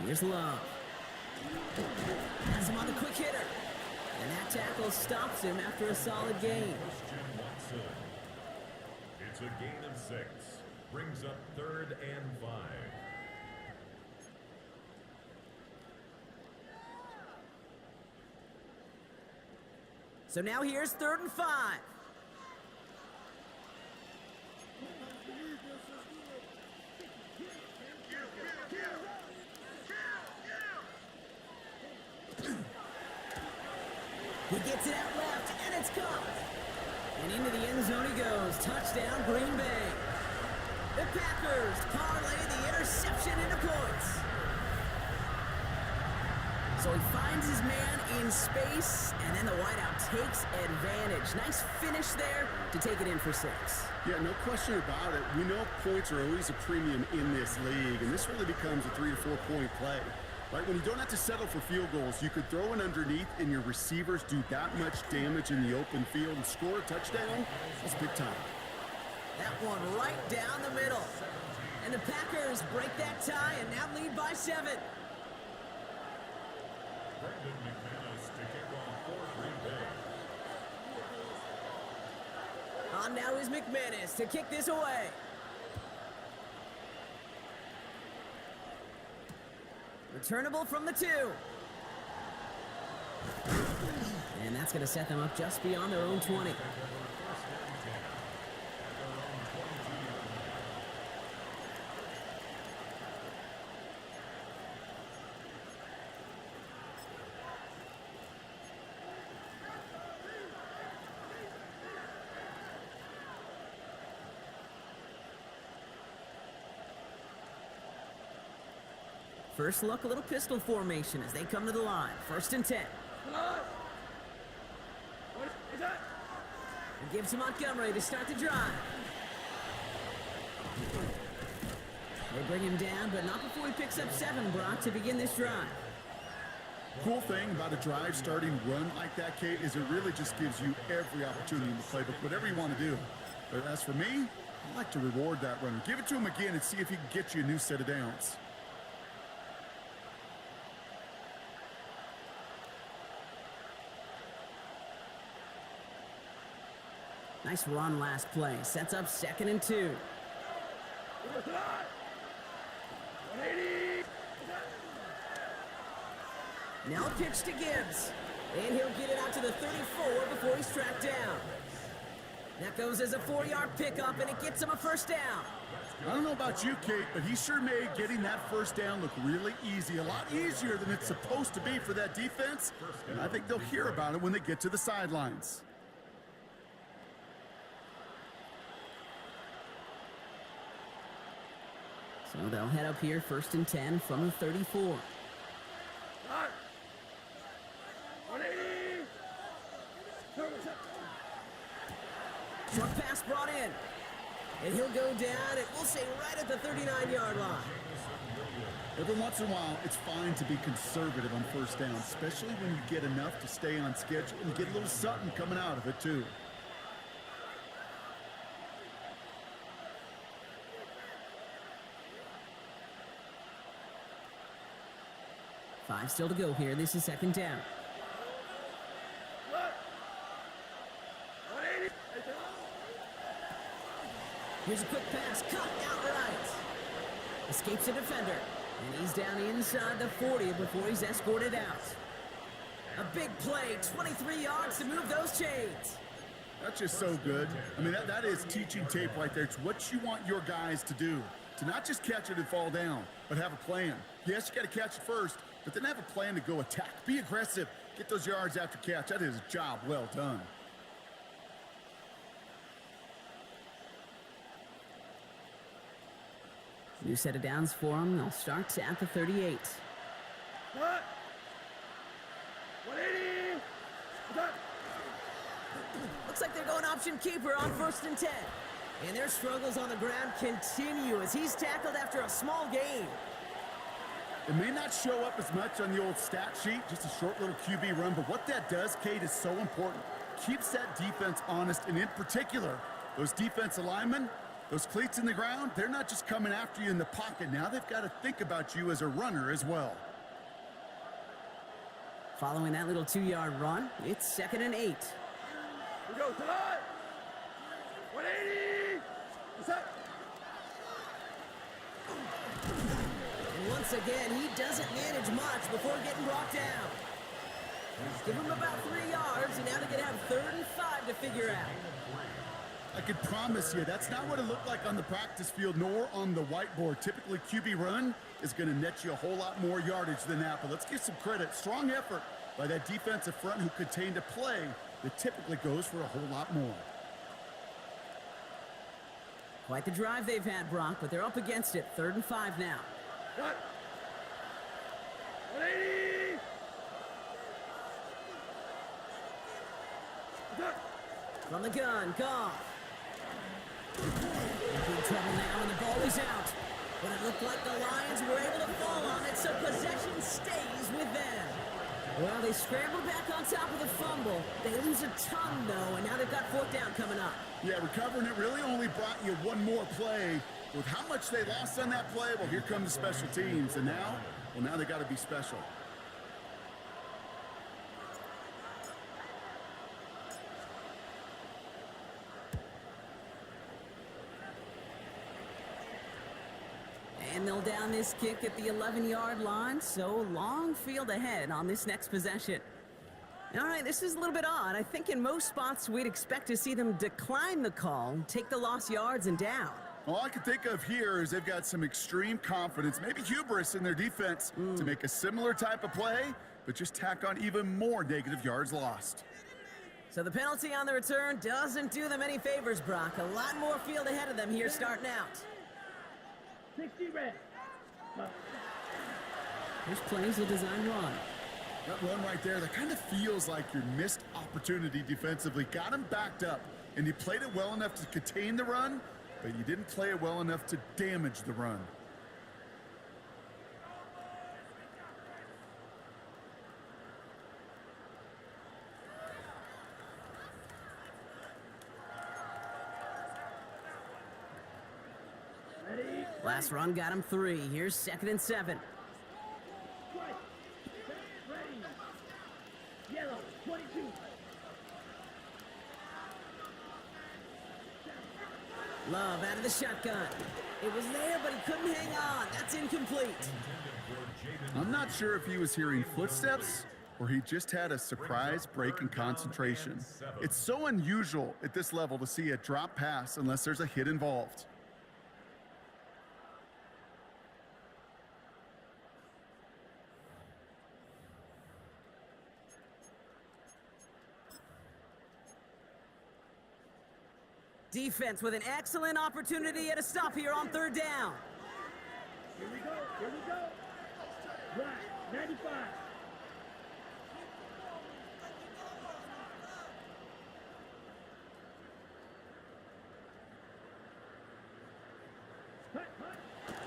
Here's Love. Has him on the quick hitter. And that tackle stops him after a solid gain. It's a gain of 6. Brings up 3rd and 5. So now here's 3rd and 5. He gets it out left, and it's caught. And into the end zone he goes. Touchdown, Green Bay. The Packers parlay the interception into points. So he finds his man in space, and then the wideout takes advantage. Nice finish there to take it in for 6. Yeah, no question about it. We know points are always a premium in this league, and this really becomes a 3 to 4 point play. Right, when you don't have to settle for field goals, you could throw it underneath and your receivers do that much damage in the open field and score a touchdown. That's big time. That one right down the middle. And the Packers break that tie and now lead by 7. On now is McManus to kick this away. Returnable from the 2. And that's going to set them up just beyond their own 20. First look, a little pistol formation as they come to the line. 1st and 10. What is that? It gives to Montgomery to start the drive. They bring him down, but not before he picks up 7, Brock, to begin this drive. Cool thing about a drive starting run like that, Kate, is it really just gives you every opportunity in the playbook, whatever you want to do. But as for me, I like to reward that runner. Give it to him again and see if he can get you a new set of downs. Nice run last play. Sets up 2nd and 2. 180. Now a pitch to Gibbs. And he'll get it out to the 34 before he's tracked down. That goes as a 4-yard pickup, and it gets him a 1st down. I don't know about you, Kate, but he sure made getting that 1st down look really easy. A lot easier than it's supposed to be for that defense. And I think they'll hear about it when they get to the sidelines. So they'll head up here, 1st and 10 from the 34. 180. Short pass brought in. And he'll go down, and we'll say right at the 39-yard line. Every once in a while, it's fine to be conservative on 1st down, especially when you get enough to stay on schedule and get a little something coming out of it, too. 5 still to go here. This is 2nd down. 180. Here's a quick pass, cut outright. Escapes a defender, and he's down inside the 40 before he's escorted out. A big play, 23 yards to move those chains. That's just so good. I mean, that is teaching tape right there. It's what you want your guys to do. To not just catch it and fall down, but have a plan. Yes, you got to catch it first, but then have a plan to go attack. Be aggressive. Get those yards after catch. That is a job well done. New set of downs for them. They'll start at the 38. What? 180. Looks like they're going option keeper on 1st and 10. And their struggles on the ground continue as he's tackled after a small gain. It may not show up as much on the old stat sheet, just a short little QB run, but what that does, Kate, is so important. Keeps that defense honest, and in particular, those defensive linemen, those cleats in the ground, they're not just coming after you in the pocket. Now they've got to think about you as a runner as well. Following that little 2-yard run, it's 2nd and 8. We go tonight. 180. What's up? And once again, he doesn't manage much before getting brought down. Give him about 3 yards, and now they're going to have 3rd and 5 to figure out. I can promise you, that's not what it looked like on the practice field, nor on the whiteboard. Typically, QB run is going to net you a whole lot more yardage than that, but let's give some credit. Strong effort by that defensive front who contained a play that typically goes for a whole lot more. Quite the drive they've had, Brock, but they're up against it. 3rd and 5 now. Cut. 180. Cut. From the gun, Goff. In big trouble now, and the ball is out. But it looked like the Lions were able to fall on it, so possession stays with them. Well, they scrambled back on top of the fumble. They lose a ton, though, and now they've got 4th down coming up. Yeah, recovering it really only brought you one more play. With how much they lost on that play, well, here come the special teams. And now, well, now they got to be special. And they'll down this kick at the 11-yard line, so long field ahead on this next possession. All right, this is a little bit odd. I think in most spots we'd expect to see them decline the call, take the lost yards and down. All I can think of here is they've got some extreme confidence, maybe hubris in their defense to make a similar type of play, but just tack on even more negative yards lost. So the penalty on the return doesn't do them any favors, Brock. A lot more field ahead of them here starting out. 60 red. Here's plays a design run. That run right there, that kind of feels like your missed opportunity defensively. Got him backed up, and you played it well enough to contain the run, but you didn't play it well enough to damage the run. Last run got him 3. Here's 2nd and 7. Yellow, 22. Love out of the shotgun. It was there, but he couldn't hang on. That's incomplete. I'm not sure if he was hearing footsteps or he just had a surprise break in concentration. It's so unusual at this level to see a drop pass unless there's a hit involved. Defense with an excellent opportunity at a stop here on 3rd down. Here we go, here we go. Right, 95.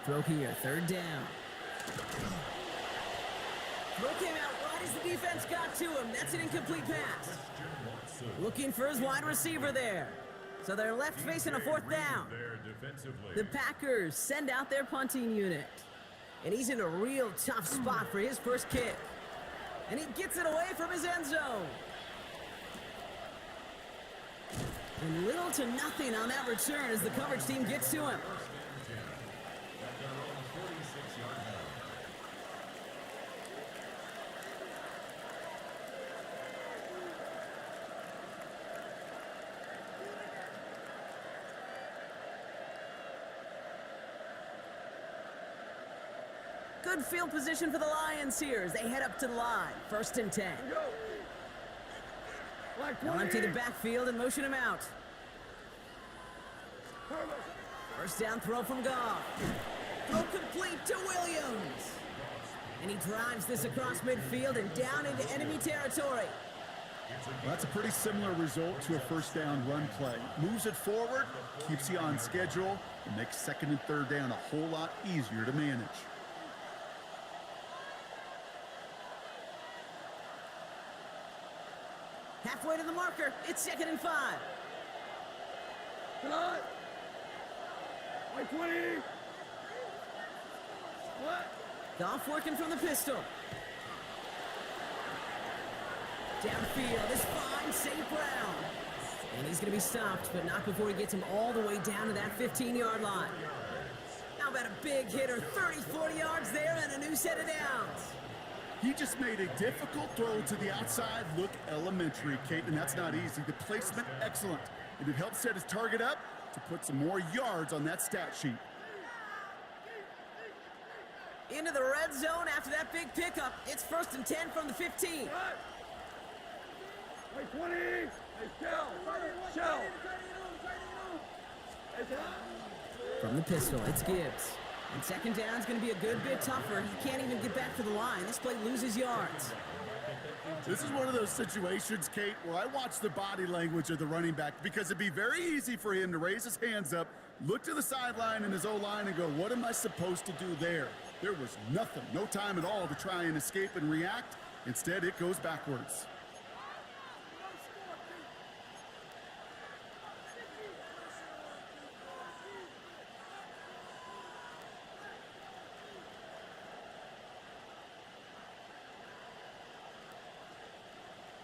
Throw here, 3rd down. Throw came out wide as the defense got to him. That's an incomplete pass. Looking for his wide receiver there. So they're left facing a 4th down. The Packers send out their punting unit. And he's in a real tough spot for his first kick. And he gets it away from his end zone. And little to nothing on that return as the coverage team gets to him. Good field position for the Lions here as they head up to the line. 1st and 10. They'll empty the backfield and motion him out. 1st down throw from Goff. Throw complete to Williams. And he drives this across midfield and down into enemy territory. Well, that's a pretty similar result to a 1st down run play. Moves it forward, keeps you on schedule, and makes 2nd and 3rd down a whole lot easier to manage. Halfway to the marker, it's 2nd and 5. Come on. Like 20. What? Goff working from the pistol. Downfield is fine, St. Brown. And he's going to be stopped, but not before he gets him all the way down to that 15-yard line. How about a big hitter, 30, 40 yards there and a new set of downs. He just made a difficult throw to the outside look elementary, Kate, and that's not easy. The placement, excellent. And it helped set his target up to put some more yards on that stat sheet. Into the red zone after that big pickup. It's 1st and 10 from the 15. Like 20. Hey, shell. From the pistol, it's Gibbs. And 2nd down's going to be a good bit tougher. He can't even get back to the line. This play loses yards. This is one of those situations, Kate, where I watch the body language of the running back because it'd be very easy for him to raise his hands up, look to the sideline in his O-line and go, what am I supposed to do there? There was nothing, no time at all to try and escape and react. Instead, it goes backwards.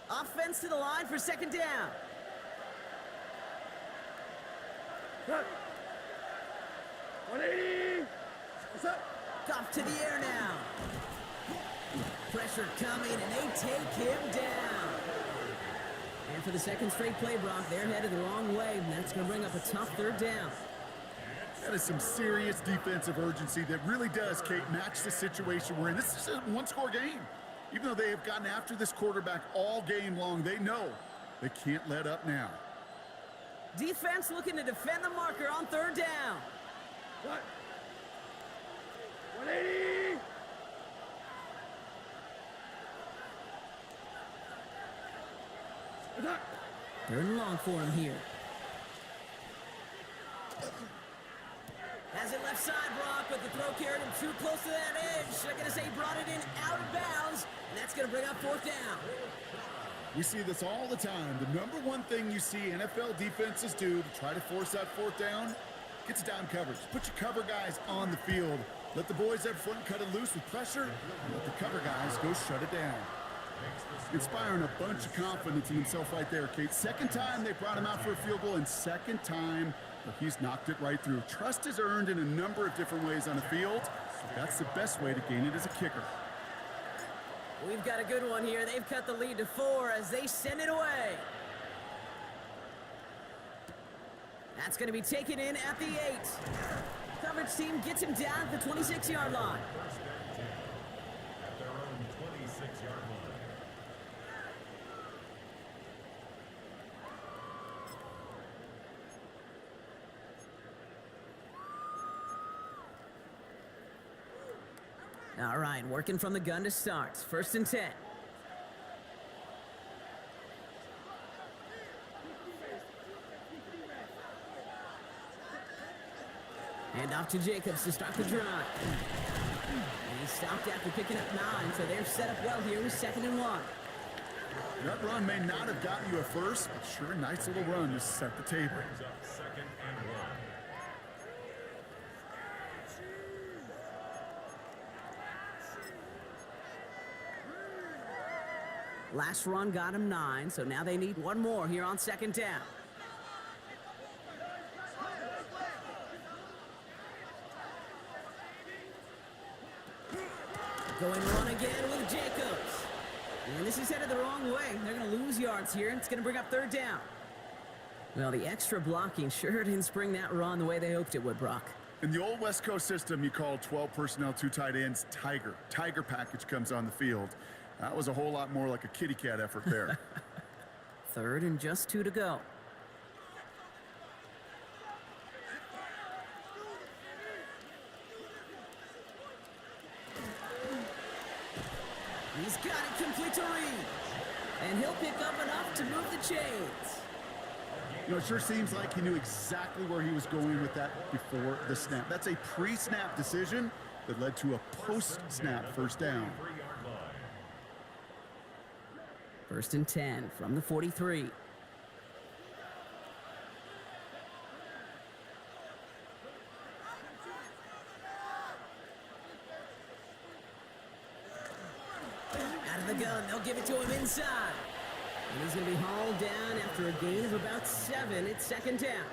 Offense to the line for 2nd down. Cut. 180. What's up? Goff to the air now. Pressure coming, and they take him down. And for the 2nd straight play, Brock, they're headed the wrong way, and that's going to bring up a tough 3rd down. That is some serious defensive urgency that really does, Kate, match the situation we're in. This is a one-score game. Even though they have gotten after this quarterback all game long, they know they can't let up now. Defense looking to defend the marker on 3rd down. What? 180. Third and long for him here. Has it left side, Brock, but the throw carried him too close to that edge. They're going to say he brought it in out of bounds, and that's going to bring up fourth down. We see this all the time. The number one thing you see NFL defenses do to try to force that fourth down, gets down coverage. Put your cover guys on the field. Let the boys up front cut it loose with pressure, and let the cover guys go shut it down. Inspiring a bunch of confidence in himself right there, Kate. Second time they brought him out for a field goal, and second time he's knocked it right through. Trust is earned in a number of different ways on the field. That's the best way to gain it as a kicker. We've got a good one here. They've cut the lead to 4 as they send it away. That's going to be taken in at the 8. Coverage team gets him down at the 26-yard line. At their own 26-yard line. All right, working from the gun to start. First and 10. Hand off to Jacobs to start the drive. And he stopped after picking up 9, so they're set up well here with 2nd and 1. That run may not have gotten you a first, but sure a nice little run to set the table. Brings up 2nd and 1. Last run got him 9, so now they need one more here on 2nd down. Going run again with Jacobs. And this is headed the wrong way. They're going to lose yards here, and it's going to bring up 3rd down. Well, the extra blocking sure didn't spring that run the way they hoped it would, Brock. In the old West Coast system, you call 12 personnel, 2 tight ends, Tiger. Tiger package comes on the field. That was a whole lot more like a kitty cat effort there. 3rd and just 2 to go. He's got it complete to Reed. And he'll pick up enough to move the chains. You know, it sure seems like he knew exactly where he was going with that before the snap. That's a pre-snap decision that led to a post-snap first down. 1st and 10 from the 43. Out of the gun, they'll give it to him inside. And he's going to be hauled down after a gain of about 7. It's 2nd down.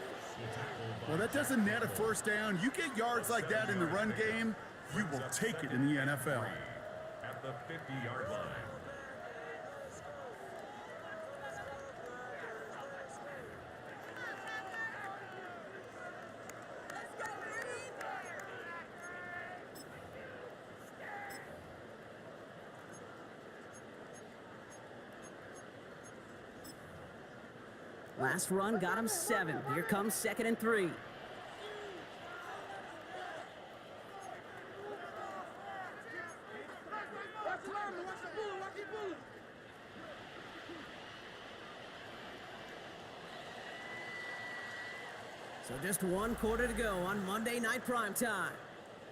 Well, that doesn't net a first down. You get yards like that in the run game, you will take it in the NFL. At the 50-yard line. Last run got him 7. Here comes 2nd and 3. So just 1 quarter to go on Monday Night Primetime.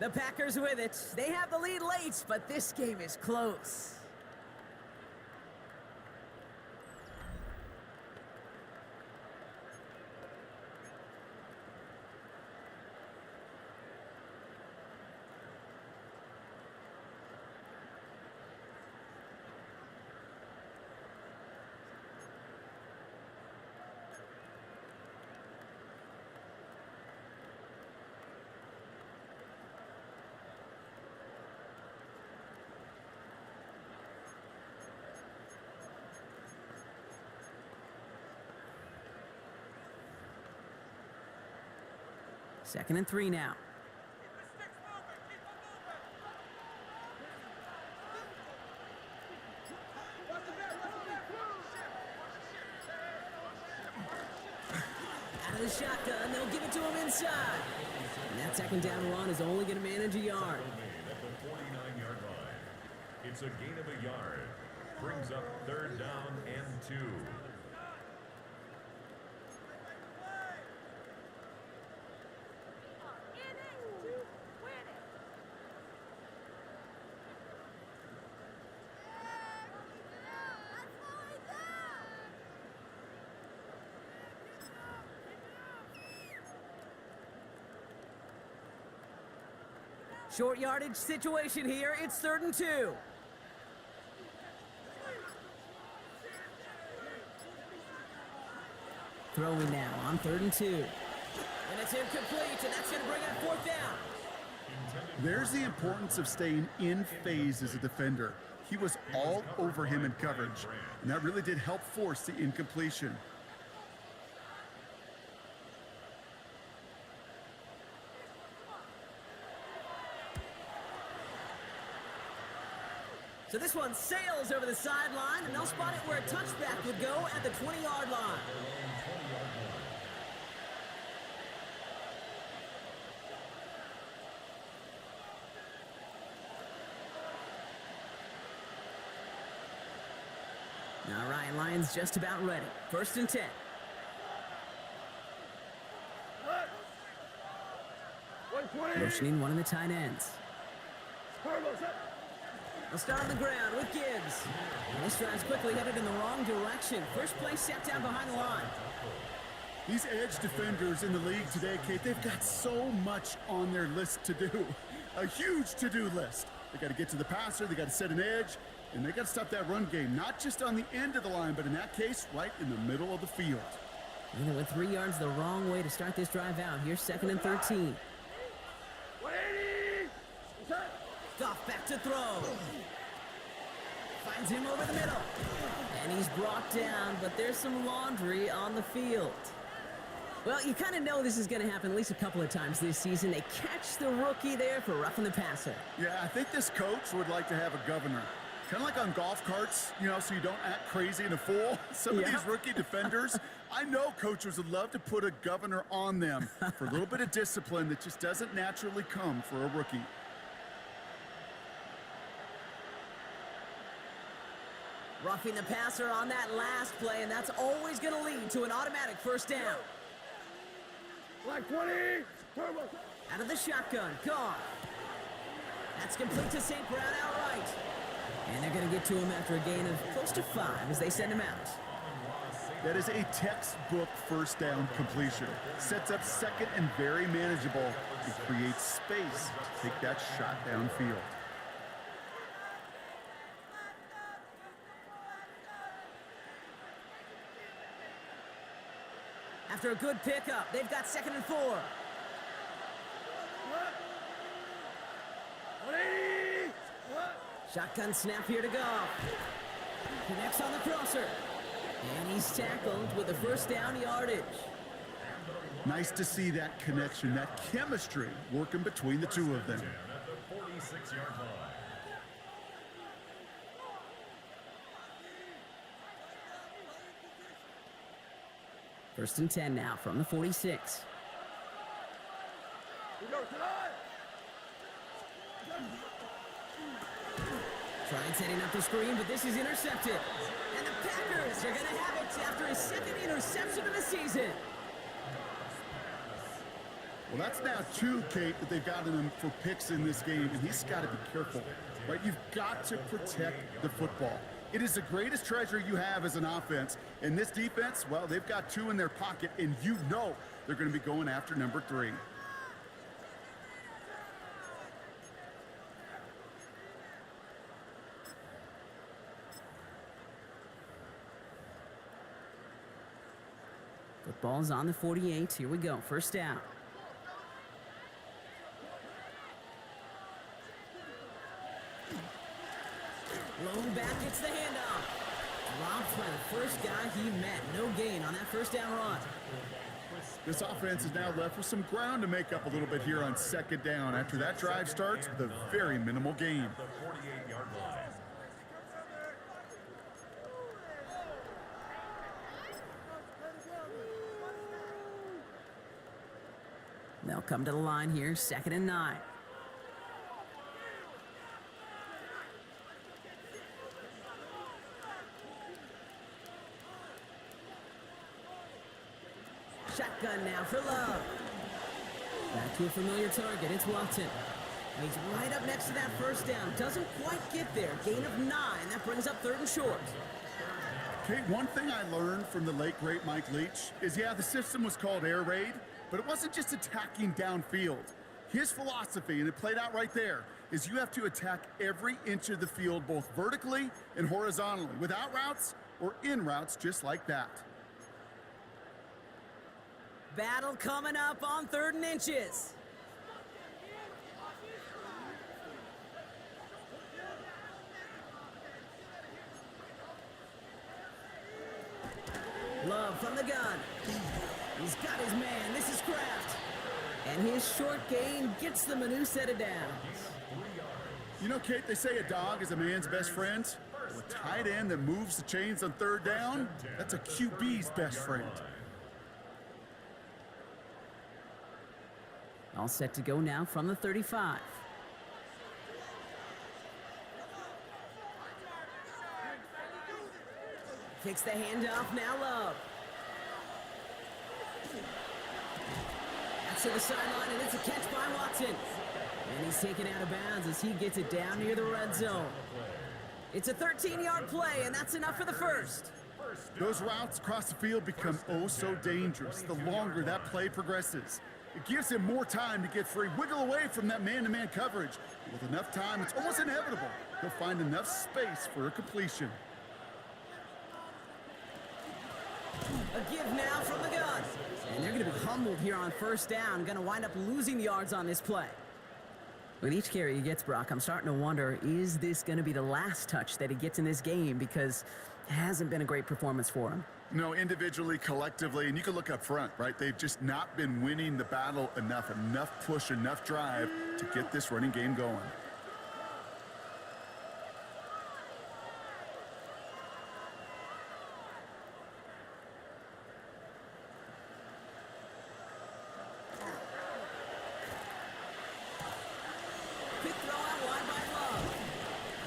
The Packers with it. They have the lead late, but this game is close. Second and 3 now. Out of the shotgun, they'll give it to him inside. And that 2nd down run is only going to manage a yard. At the 49-yard line. It's a gain of a yard. Brings up 3rd down and 2. Short yardage situation here. It's 3rd and 2. Throwing now on 3rd and 2. And it's incomplete, and that's going to bring up 4th down. There's the importance of staying in phase as a defender. He was all over him in coverage, and that really did help force the incompletion. So this one sails over the sideline, and they'll spot it where a touchback would go at the 20-yard line. All right, Lions just about ready. 1st and 10. Motioning one of the tight ends. They'll start on the ground with Gibbs. And this drive's quickly headed in the wrong direction. First play set down behind the line. These edge defenders in the league today, Kate, they've got so much on their list to do. A huge to-do list. They got to get to the passer, they got to set an edge, and they got to stop that run game, not just on the end of the line, but in that case, right in the middle of the field. And they went 3 yards the wrong way to start this drive out. Here's 2nd and 13. 180! Goff back to throw. Finds him over the middle. And he's brought down, but there's some laundry on the field. Well, you kind of know this is going to happen at least a couple of times this season. They catch the rookie there for roughing the passer. Yeah, I think this coach would like to have a governor. Kind of like on golf carts, you know, so you don't act crazy and a fool. Some of these rookie defenders, I know coaches would love to put a governor on them for a little bit of discipline that just doesn't naturally come for a rookie. Roughing the passer on that last play, and that's always going to lead to an automatic 1st down. Black 20! Turbo! Out of the shotgun, Goff. That's complete to St. Brown outright. And they're going to get to him after a gain of close to 5 as they send him out. That is a textbook 1st down completion. Sets up 2nd and very manageable. It creates space to take that shot downfield. After a good pickup, they've got 2nd and 4. 180! Shotgun snap here to Goff. Connects on the crosser. And he's tackled with a 1st down yardage. Nice to see that connection, that chemistry working between the two of them. At the 46-yard line. First and 10 now from the 46. Trying setting up the screen, but this is intercepted. And the Packers are going to have it after his 2nd interception of the season. Well, that's now 2, Kate, that they've gotten him for picks in this game, and he's got to be careful, right? You've got to protect the football. It is the greatest treasure you have as an offense. And this defense, well, they've got 2 in their pocket, and you know they're going to be going after number 3. Football's on the 48. Here we go. 1st down. Low back gets the handoff. Dropped by the first guy he met. No gain on that 1st down run. This offense is now left with some ground to make up a little bit here on 2nd down after that drive starts with a very minimal gain. The 48-yard line. They'll come to the line here. 2nd and 9. Shotgun now for Love. Back to a familiar target. It's Watson. And he's right up next to that 1st down. Doesn't quite get there. Gain of 9. That brings up 3rd and short. Okay, one thing I learned from the late, great Mike Leach is, yeah, the system was called air raid, but it wasn't just attacking downfield. His philosophy, and it played out right there, is you have to attack every inch of the field, both vertically and horizontally, without routes or in routes just like that. Battle coming up on 3rd and inches. Love from the gun. He's got his man. This is Kraft. And his short gain gets them a new set of downs. You know, Kate, they say a dog is a man's best friend. Well, a tight end that moves the chains on 3rd down, that's a QB's best friend. All set to go now from the 35. Kicks the handoff, now Love. That's to the sideline, and it's a catch by Watson. And he's taken out of bounds as he gets it down near the red zone. It's a 13-yard play, and that's enough for the first. Those routes across the field become oh so dangerous the longer that play progresses. It gives him more time to get free, wiggle away from that man-to-man coverage. With enough time, it's almost inevitable he'll find enough space for a completion. A give now from the gun. And they're going to be humbled here on 1st down. Going to wind up losing yards on this play. With each carry he gets, Brock, I'm starting to wonder, is this going to be the last touch that he gets in this game? Because it hasn't been a great performance for him. No, individually, collectively, and you can look up front, right? They've just not been winning the battle enough push, enough drive to get this running game going. Quick throw out wide by Love.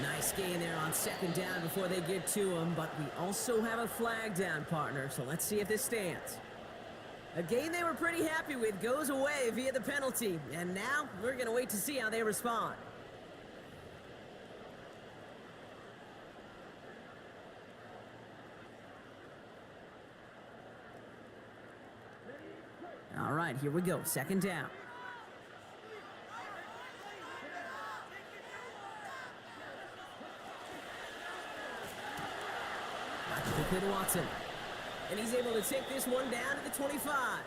Nice gain there on 2nd down before they get to him, but we also have a flag down, partner, so let's see if this stands. A gain they were pretty happy with goes away via the penalty, and now we're going to wait to see how they respond. All right, here we go, 2nd down. Quickly to Watson. And he's able to take this one down to the 25.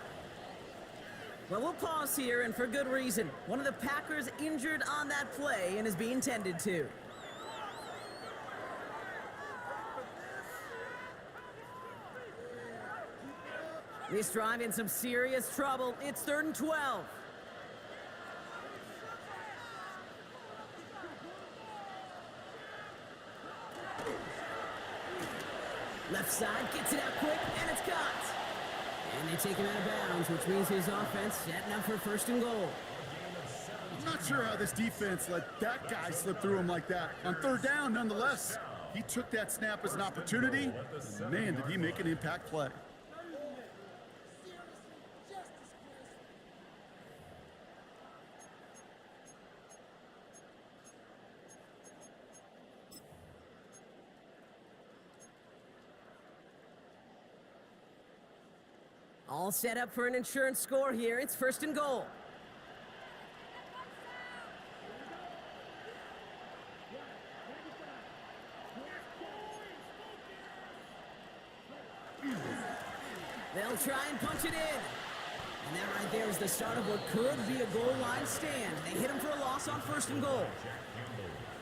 Well, we'll pause here, and for good reason. One of the Packers injured on that play and is being tended to. This drive in some serious trouble. It's 3rd and 12. Left side, gets it out quick, and it's caught. And they take him out of bounds, which means his offense setting up for 1st and goal. I'm not sure how this defense let that guy slip through him like that. On 3rd down, nonetheless, he took that snap as an opportunity. And man, did he make an impact play. All set up for an insurance score here. It's 1st and goal. They'll try and punch it in. And that right there is the start of what could be a goal line stand. They hit him for a loss on 1st and goal.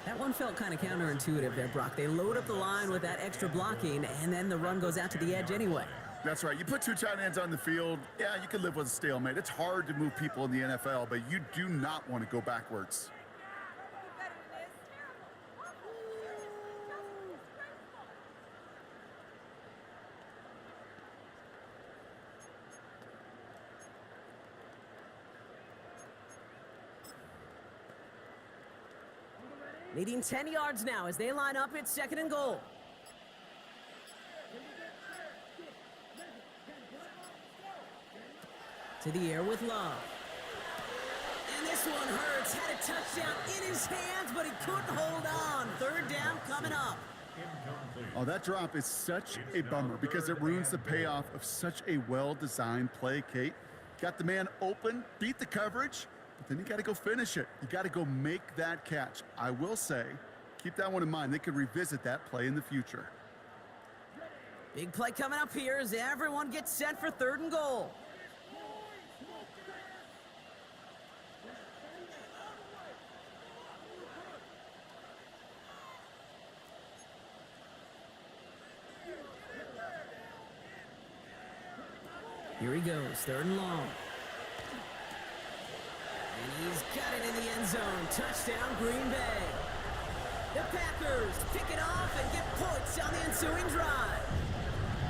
That one felt kind of counterintuitive there, Brock. They load up the line with that extra blocking, and then the run goes out to the edge anyway. That's right. You put 2 tight ends on the field, yeah, you can live with a stalemate. It's hard to move people in the NFL, but you do not want to go backwards. Leading 10 yards now as they line up. It's 2nd and goal. To the air with Love. And this one hurts. Had a touchdown in his hands, but he couldn't hold on. 3rd down coming up. Oh, that drop is such a bummer because it ruins the payoff of such a well-designed play, Kate. Got the man open, beat the coverage, but then you got to go finish it. You got to go make that catch. I will say, keep that one in mind. They could revisit that play in the future. Big play coming up here as everyone gets set for 3rd and goal. Here he goes, 3rd and long. And he's got it in the end zone. Touchdown, Green Bay. The Packers pick it off and get points on the ensuing drive.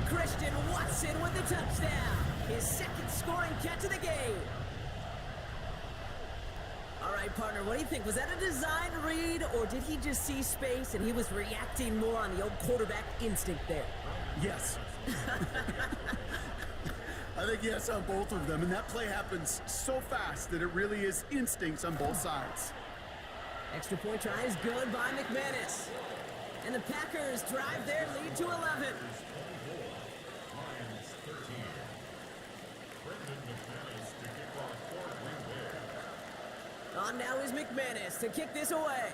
Christian Watson with the touchdown. His 2nd scoring catch of the game. All right, partner, what do you think? Was that a design read, or did he just see space and he was reacting more on the old quarterback instinct there? Yes. I think yes on both of them, and that play happens so fast that it really is instincts on both sides. Extra point try is good by McManus. And the Packers drive their lead to 11. Lions 13. Brendan McManus to kick off for Green Bay. On now is McManus to kick this away.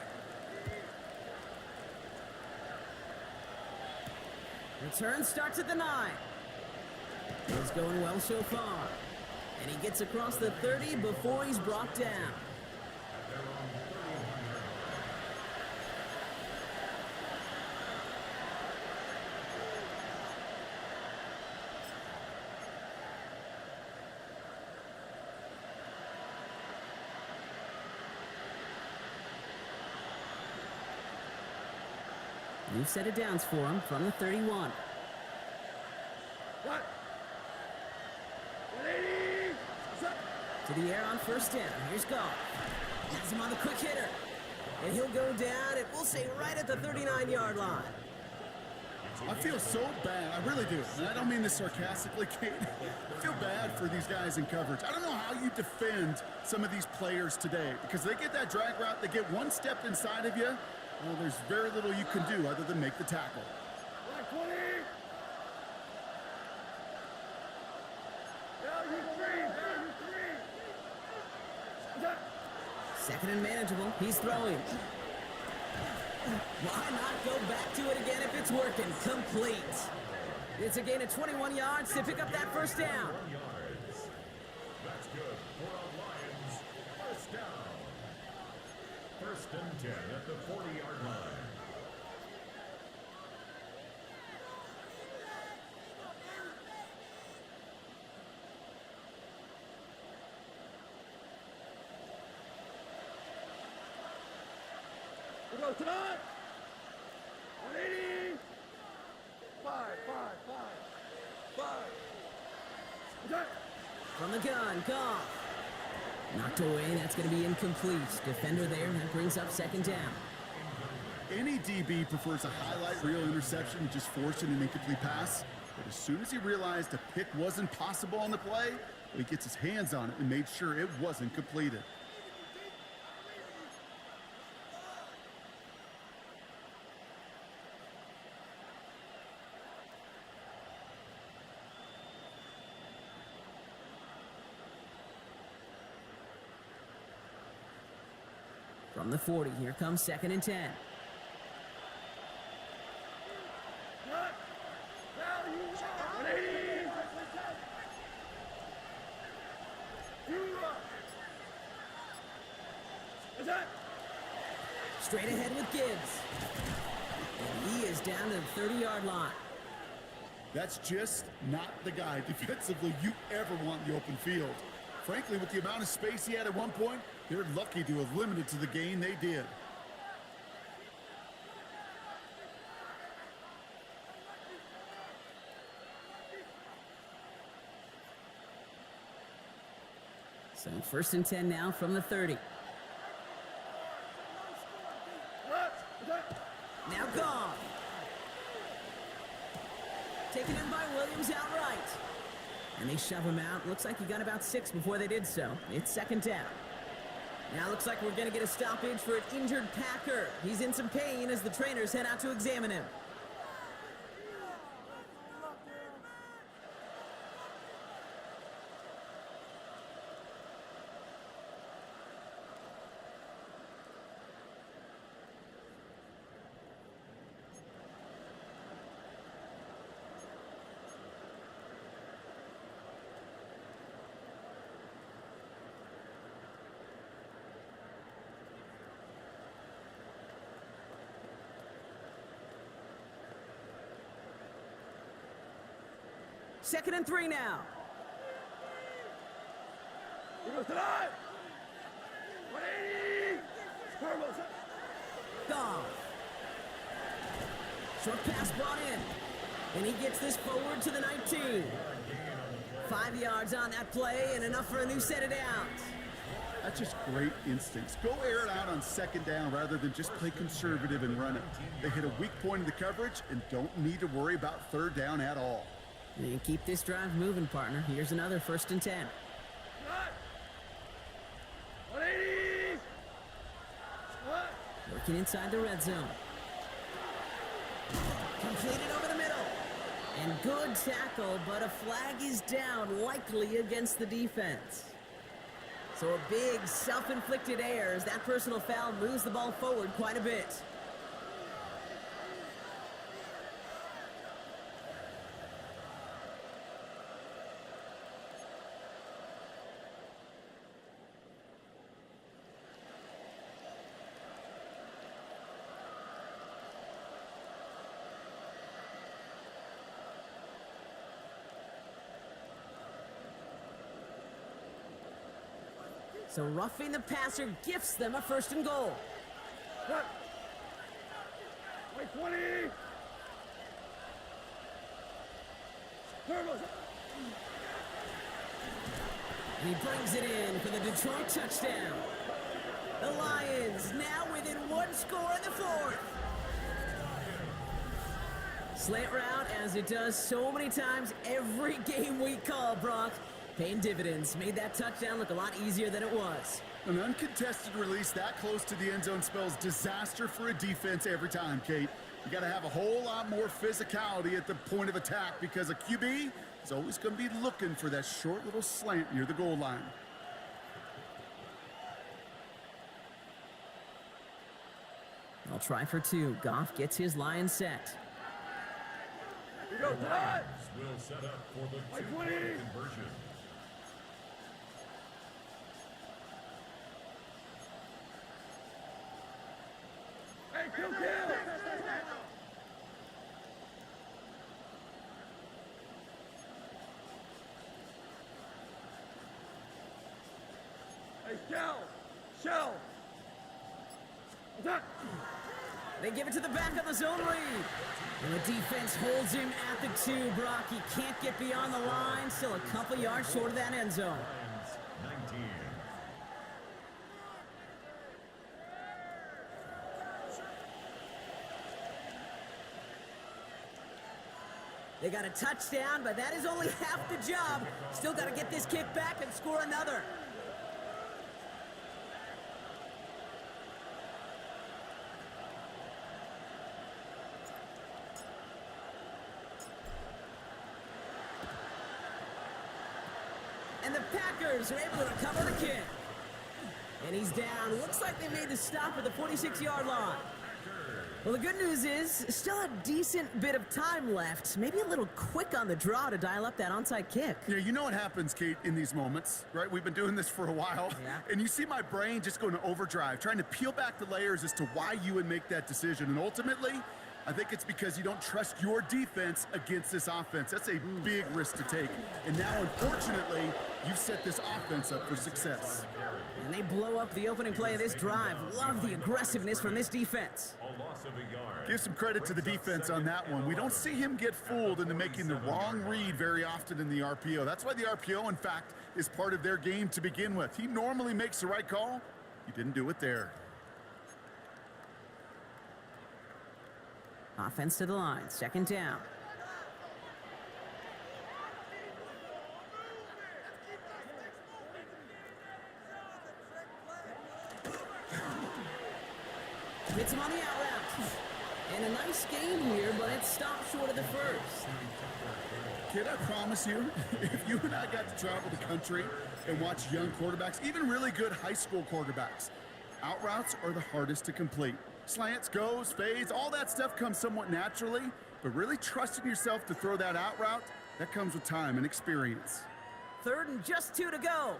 Return starts at the 9. He's going well so far. And he gets across the 30 before he's brought down. New set of downs for him from the 31. What? 180. To the air on 1st down. Here's Goff. Has him on the quick hitter. And he'll go down, and we'll say right at the 39-yard line. I feel so bad. I really do. And I don't mean this sarcastically, Kate. I feel bad for these guys in coverage. I don't know how you defend some of these players today, because they get that drag route, they get one step inside of you. Well, there's very little you can do other than make the tackle. Black 20. Value 3. Value 3. 2nd and manageable. He's throwing. Why not go back to it again if it's working? Complete. It's a gain of 21 yards to pick up that 1st down. 1 yards. That's good for a Lions 1st down. 1st and 10 at the 40-yard line. We go tonight. 180. 5. From the gun, Goff. Knocked away, that's going to be incomplete. Defender there, that brings up 2nd down. Any DB prefers a highlight reel interception and just forcing an incomplete pass. But as soon as he realized a pick wasn't possible on the play, he gets his hands on it and made sure it wasn't completed. From the 40, here comes 2nd and 10. Value 180. Straight ahead with Gibbs. And he is down to the 30-yard line. That's just not the guy defensively you ever want in the open field. Frankly, with the amount of space he had at one point, they're lucky to have limited to the gain they did. So 1st and 10 now from the 30. Now gone. Taken in by Williams outright. And they shove him out. Looks like he got about 6 before they did so. It's 2nd down. Now looks like we're going to get a stoppage for an injured Packer. He's in some pain as the trainers head out to examine him. 2nd and 3 now. Here goes tonight. 180. Carlos. Goff. Short pass brought in. And he gets this forward to the 19. 5 yards on that play and enough for a new set of downs. That's just great instincts. Go air it out on 2nd down rather than just play conservative and run it. They hit a weak point in the coverage and don't need to worry about 3rd down at all. And keep this drive moving, partner. Here's another 1st and 10. 180. Working inside the red zone. Completed over the middle. And good tackle, but a flag is down, likely against the defense. So a big self-inflicted error as that personal foul moves the ball forward quite a bit. So roughing the passer gifts them a 1st and goal. Cut. Wait, 20. Carlos. And he brings it in for the Detroit touchdown. The Lions now within 1 score in the 4th. Slant route, as it does so many times every game we call, Brock. Paying dividends, made that touchdown look a lot easier than it was. An uncontested release that close to the end zone spells disaster for a defense every time, Kate. You got to have a whole lot more physicality at the point of attack because a QB is always going to be looking for that short little slant near the goal line. I'll try for 2. Goff gets his line set. Here goes tonight. Will set up for the Like 2-point 20. conversion. Hey, kill. Hey, shell. Attack. They give it to the back of the zone read. And the defense holds him at the 2, Brock. He can't get beyond the line. Still a couple yards short of that end zone. Lions, 19. They got a touchdown, but that is only half the job. Still got to get this kick back and score another. And the Packers are able to recover the kick. And he's down. Looks like they made the stop at the 46-yard line. Well, the good news is, still a decent bit of time left. Maybe a little quick on the draw to dial up that onside kick. Yeah, you know what happens, Kate, in these moments, right? We've been doing this for a while. Yeah. And you see my brain just going to overdrive, trying to peel back the layers as to why you would make that decision. And ultimately, I think it's because you don't trust your defense against this offense. That's a big risk to take. And now, unfortunately, you've set this offense up for success. And they blow up the opening play of this drive. Love the aggressiveness from this defense. A loss of a yard. Give some credit to the defense on that one. We don't see him get fooled into making the wrong read very often in the RPO. That's why the RPO, in fact, is part of their game to begin with. He normally makes the right call. He didn't do it there. Offense to the line. 2nd down. Hits him on the out route. And a nice game here, but it stopped short of the 1st. Kid, I promise you, if you and I got to travel the country and watch young quarterbacks, even really good high school quarterbacks, out routes are the hardest to complete. Slants, goes, fades, all that stuff comes somewhat naturally, but really trusting yourself to throw that out route, that comes with time and experience. 3rd and just 2 to go.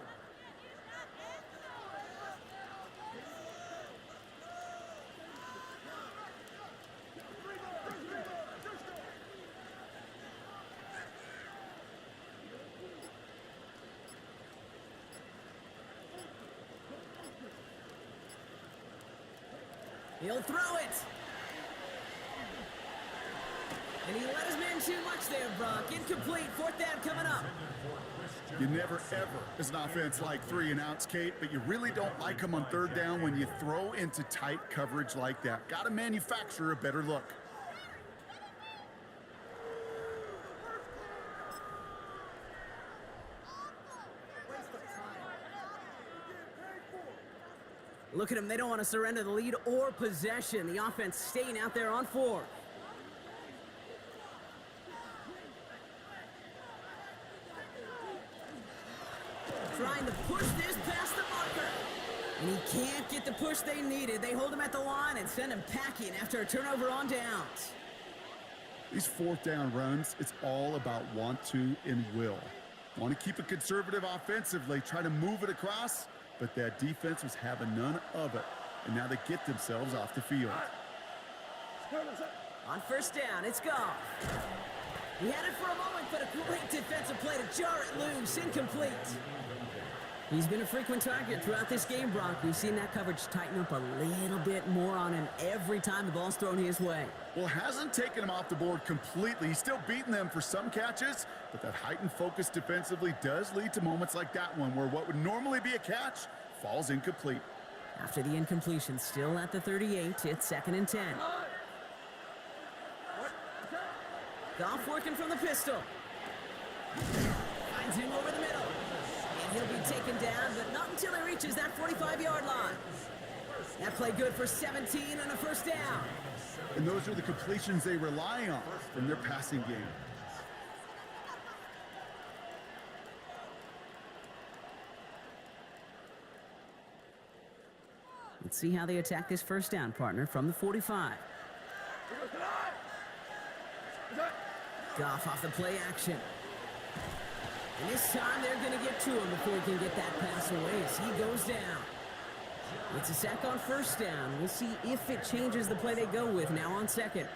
He'll throw it. And he let his man too much there, Brock. Incomplete. Fourth down coming up. You never, ever, as an offense, like 3 and outs, Kate, but you really don't like them on third down when you throw into tight coverage like that. Got to manufacture a better look. Look at them. They don't want to surrender the lead or possession. The offense staying out there on 4. Trying to push this past the marker. And he can't get the push they needed. They hold him at the line and send him packing after a turnover on downs. These fourth down runs, it's all about want to and will. Want to keep it conservative offensively, try to move it across, but that defense was having none of it. And now they get themselves off the field. On first down, it's Goff. He had it for a moment, but a great defensive play to jar it loose. Incomplete. He's been a frequent target throughout this game, Brock. We've seen that coverage tighten up a little bit more on him every time the ball's thrown his way. Well, hasn't taken him off the board completely. He's still beating them for some catches, but that heightened focus defensively does lead to moments like that one where what would normally be a catch falls incomplete. After the incompletion, still at the 38, it's 2nd and 10. Goff working from the pistol. Finds him over the middle. And he'll be taken down, but not until he reaches that 45-yard line. That play good for 17 and a first down. And those are the completions they rely on from their passing game. Let's see how they attack this first down, partner, from the 45. Goff off the play action. And this time they're going to get to him before he can get that pass away as he goes down. It's a sack on first down. We'll see if it changes the play they go with now on second.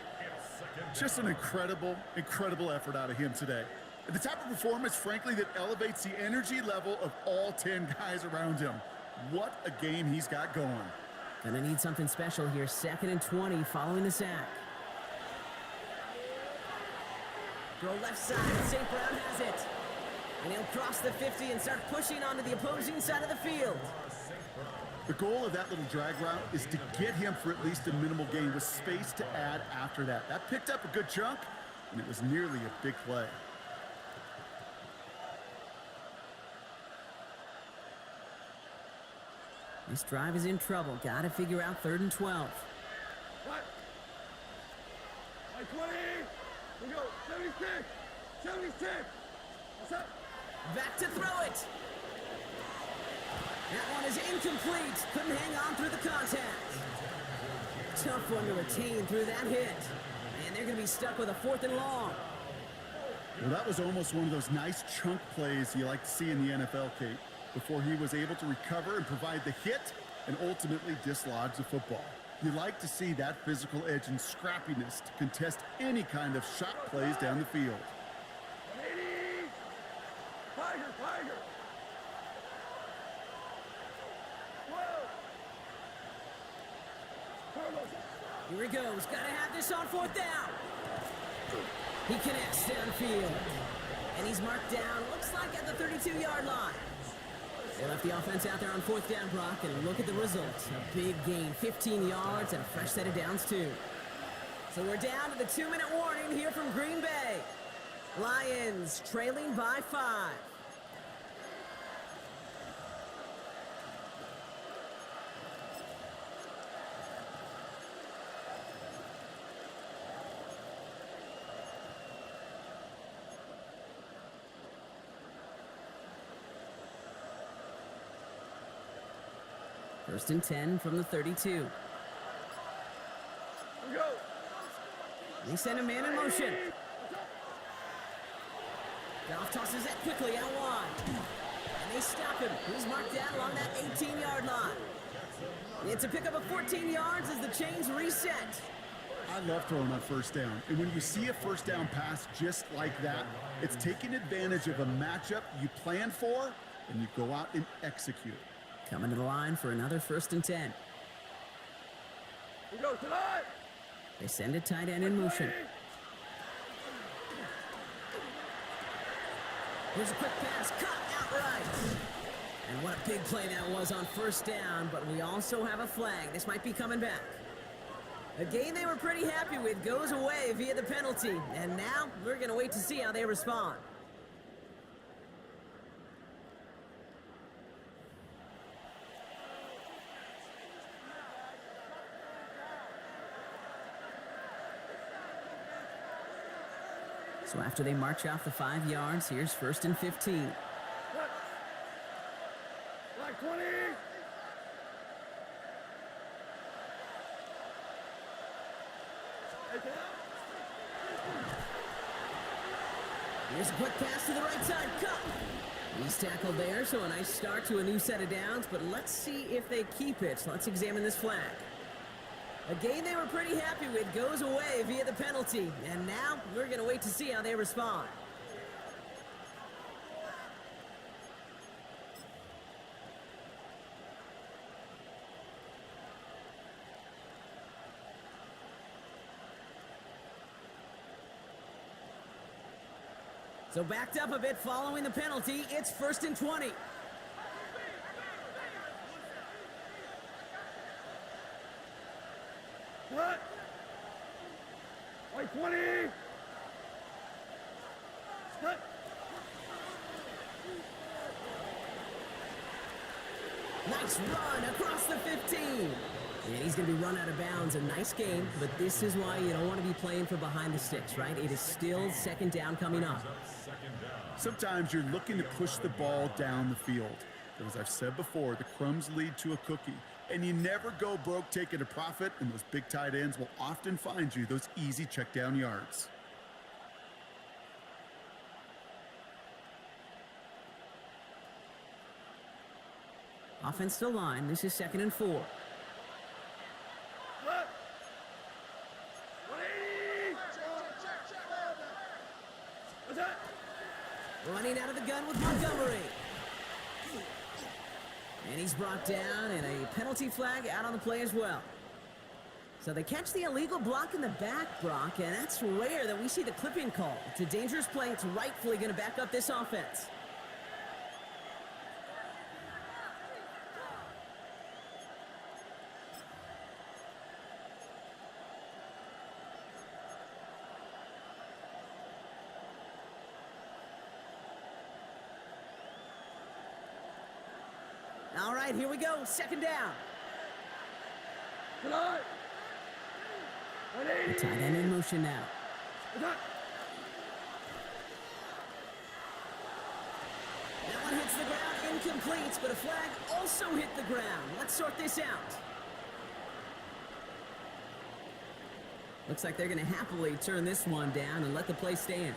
Just an incredible, incredible effort out of him today. The type of performance, frankly, that elevates the energy level of all 10 guys around him. What a game he's got going. Gonna need something special here. 2nd and 20 following the sack. Throw left side. St. Brown has it. And he'll cross the 50 and start pushing onto the opposing side of the field. The goal of that little drag route is to get him for at least a minimal gain with space to add after that. That picked up a good chunk, and it was nearly a big play. This drive is in trouble. Got to figure out 3rd and 12. What? 20. We go. 76. 76. What's up? Back to throw it. That one is incomplete. Couldn't hang on through the contact. Tough one to retain through that hit. And they're going to be stuck with a 4th and long. Well, that was almost one of those nice chunk plays you like to see in the NFL, Kate, before he was able to recover and provide the hit and ultimately dislodge the football. You like to see that physical edge and scrappiness to contest any kind of shot plays down the field. 180. Tiger. Here he goes. Got to have this on 4th down. He connects downfield. And he's marked down, looks like at the 32-yard line. They left the offense out there on 4th down, Brock, and look at the results. A big gain, 15 yards, and a fresh set of downs, too. So we're down to the 2-minute warning here from Green Bay. Lions trailing by 5. First and 10 from the 32. We go. They send a man in motion. Goff tosses that quickly out wide. And they stop him. He's marked down along that 18-yard line. It's a pickup of 14 yards as the chains reset. I love throwing on first down. And when you see a first down pass just like that, it's taking advantage of a matchup you planned for, and you go out and execute. Coming to the line for another 1st and 10. We go tonight. They send a tight end in motion. Here's a quick pass, caught outright. And what a big play that was on first down, but we also have a flag. This might be coming back. A game they were pretty happy with goes away via the penalty, and now we're going to wait to see how they respond. So after they march off the 5 yards, here's 1st and 15. Like 20. Here's a quick pass to the right side, cut. He's tackled there, so a nice start to a new set of downs, but let's see if they keep it. Let's examine this flag. A game they were pretty happy with goes away via the penalty, and now we're going to wait to see how they respond. So backed up a bit following the penalty, it's 1st and 20. What? Like 20. What? Nice run across the 15. And he's going to be run out of bounds. A nice game, but this is why you don't want to be playing for behind the sticks, right? It is still 2nd down coming up. Sometimes you're looking to push the ball down the field. But as I've said before, the crumbs lead to a cookie. And you never go broke taking a profit, and those big tight ends will often find you those easy check down yards. Offensive line, this is 2nd and 4. What? 180. What's that? Running out of the gun with Montgomery. And he's brought down, and a penalty flag out on the play as well. So they catch the illegal block in the back, Brock, and that's rare that we see the clipping call. It's a dangerous play. It's rightfully going to back up this offense. All right, here we go. 2nd down. Tonight. The 180. tight end in motion now. What's that? That one hits the ground, incomplete, but a flag also hit the ground. Let's sort this out. Looks like they're going to happily turn this one down and let the play stand.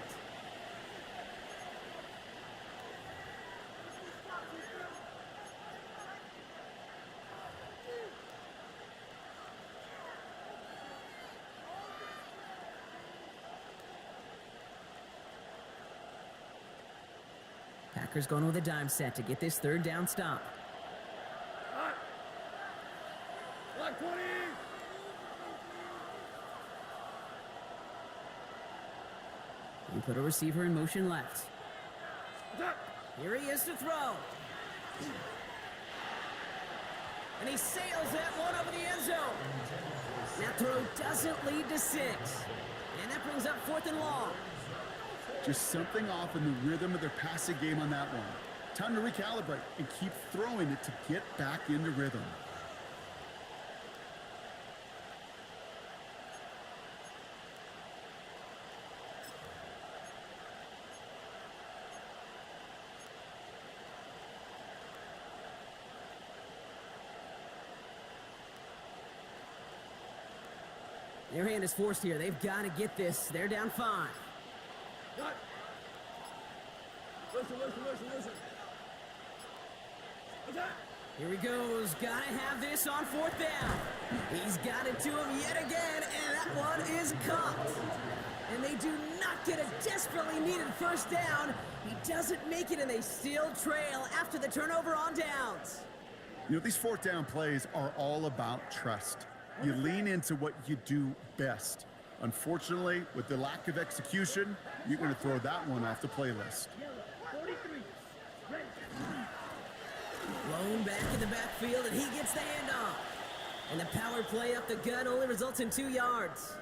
Packers going with a dime set to get this 3rd down stop. Like 20. We put a receiver in motion left. What's that? Here he is to throw. And he sails that one over the end zone. That throw doesn't lead to 6. And that brings up 4th and long. Just something off in the rhythm of their passing game on that one. Time to recalibrate and keep throwing it to get back into rhythm. Their hand is forced here. They've got to get this. They're down 5. What? Listen. What's that? Here he goes. Gotta have this on 4th down. He's got it to him yet again, and that one is caught. And they do not get a desperately needed 1st down. He doesn't make it, and they still trail after the turnover on downs. You know, these 4th down plays are all about trust. You lean into what you do best. Unfortunately, with the lack of execution, you're going to throw that one off the playlist. Yellow, 43. Ready. Blown back in the backfield, and he gets the handoff. And the power play up the gut only results in 2 yards.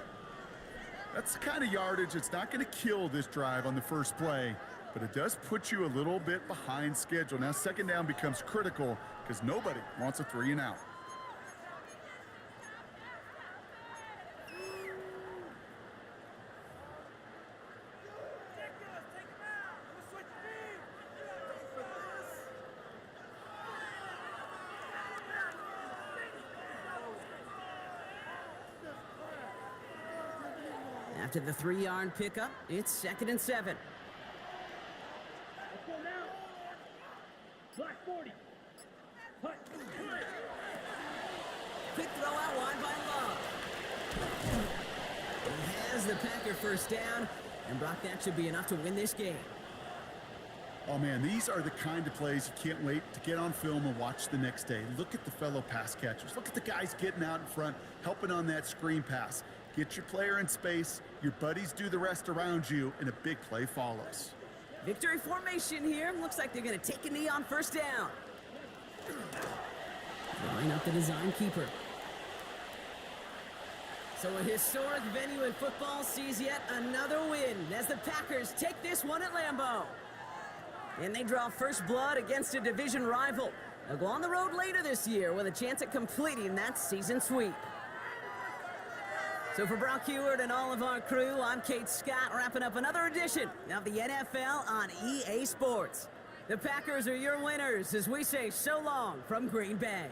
That's the kind of yardage that's not going to kill this drive on the first play, but it does put you a little bit behind schedule. Now, second down becomes critical because nobody wants a 3 and out. After the 3-yard pickup, it's 2nd and 7. Let's go now. Black 40. Hut. Quick throw out wide by Love. He has the Packer first down, and Brock, that should be enough to win this game. Oh man, these are the kind of plays you can't wait to get on film and watch the next day. Look at the fellow pass catchers. Look at the guys getting out in front, helping on that screen pass. Get your player in space, your buddies do the rest around you, and a big play follows. Victory formation here. Looks like they're going to take a knee on first down. Line up the design keeper. So a historic venue in football sees yet another win as the Packers take this one at Lambeau. And they draw first blood against a division rival. They'll go on the road later this year with a chance at completing that season sweep. So for Brock Heward and all of our crew, I'm Kate Scott, wrapping up another edition of the NFL on EA Sports. The Packers are your winners as we say so long from Green Bay.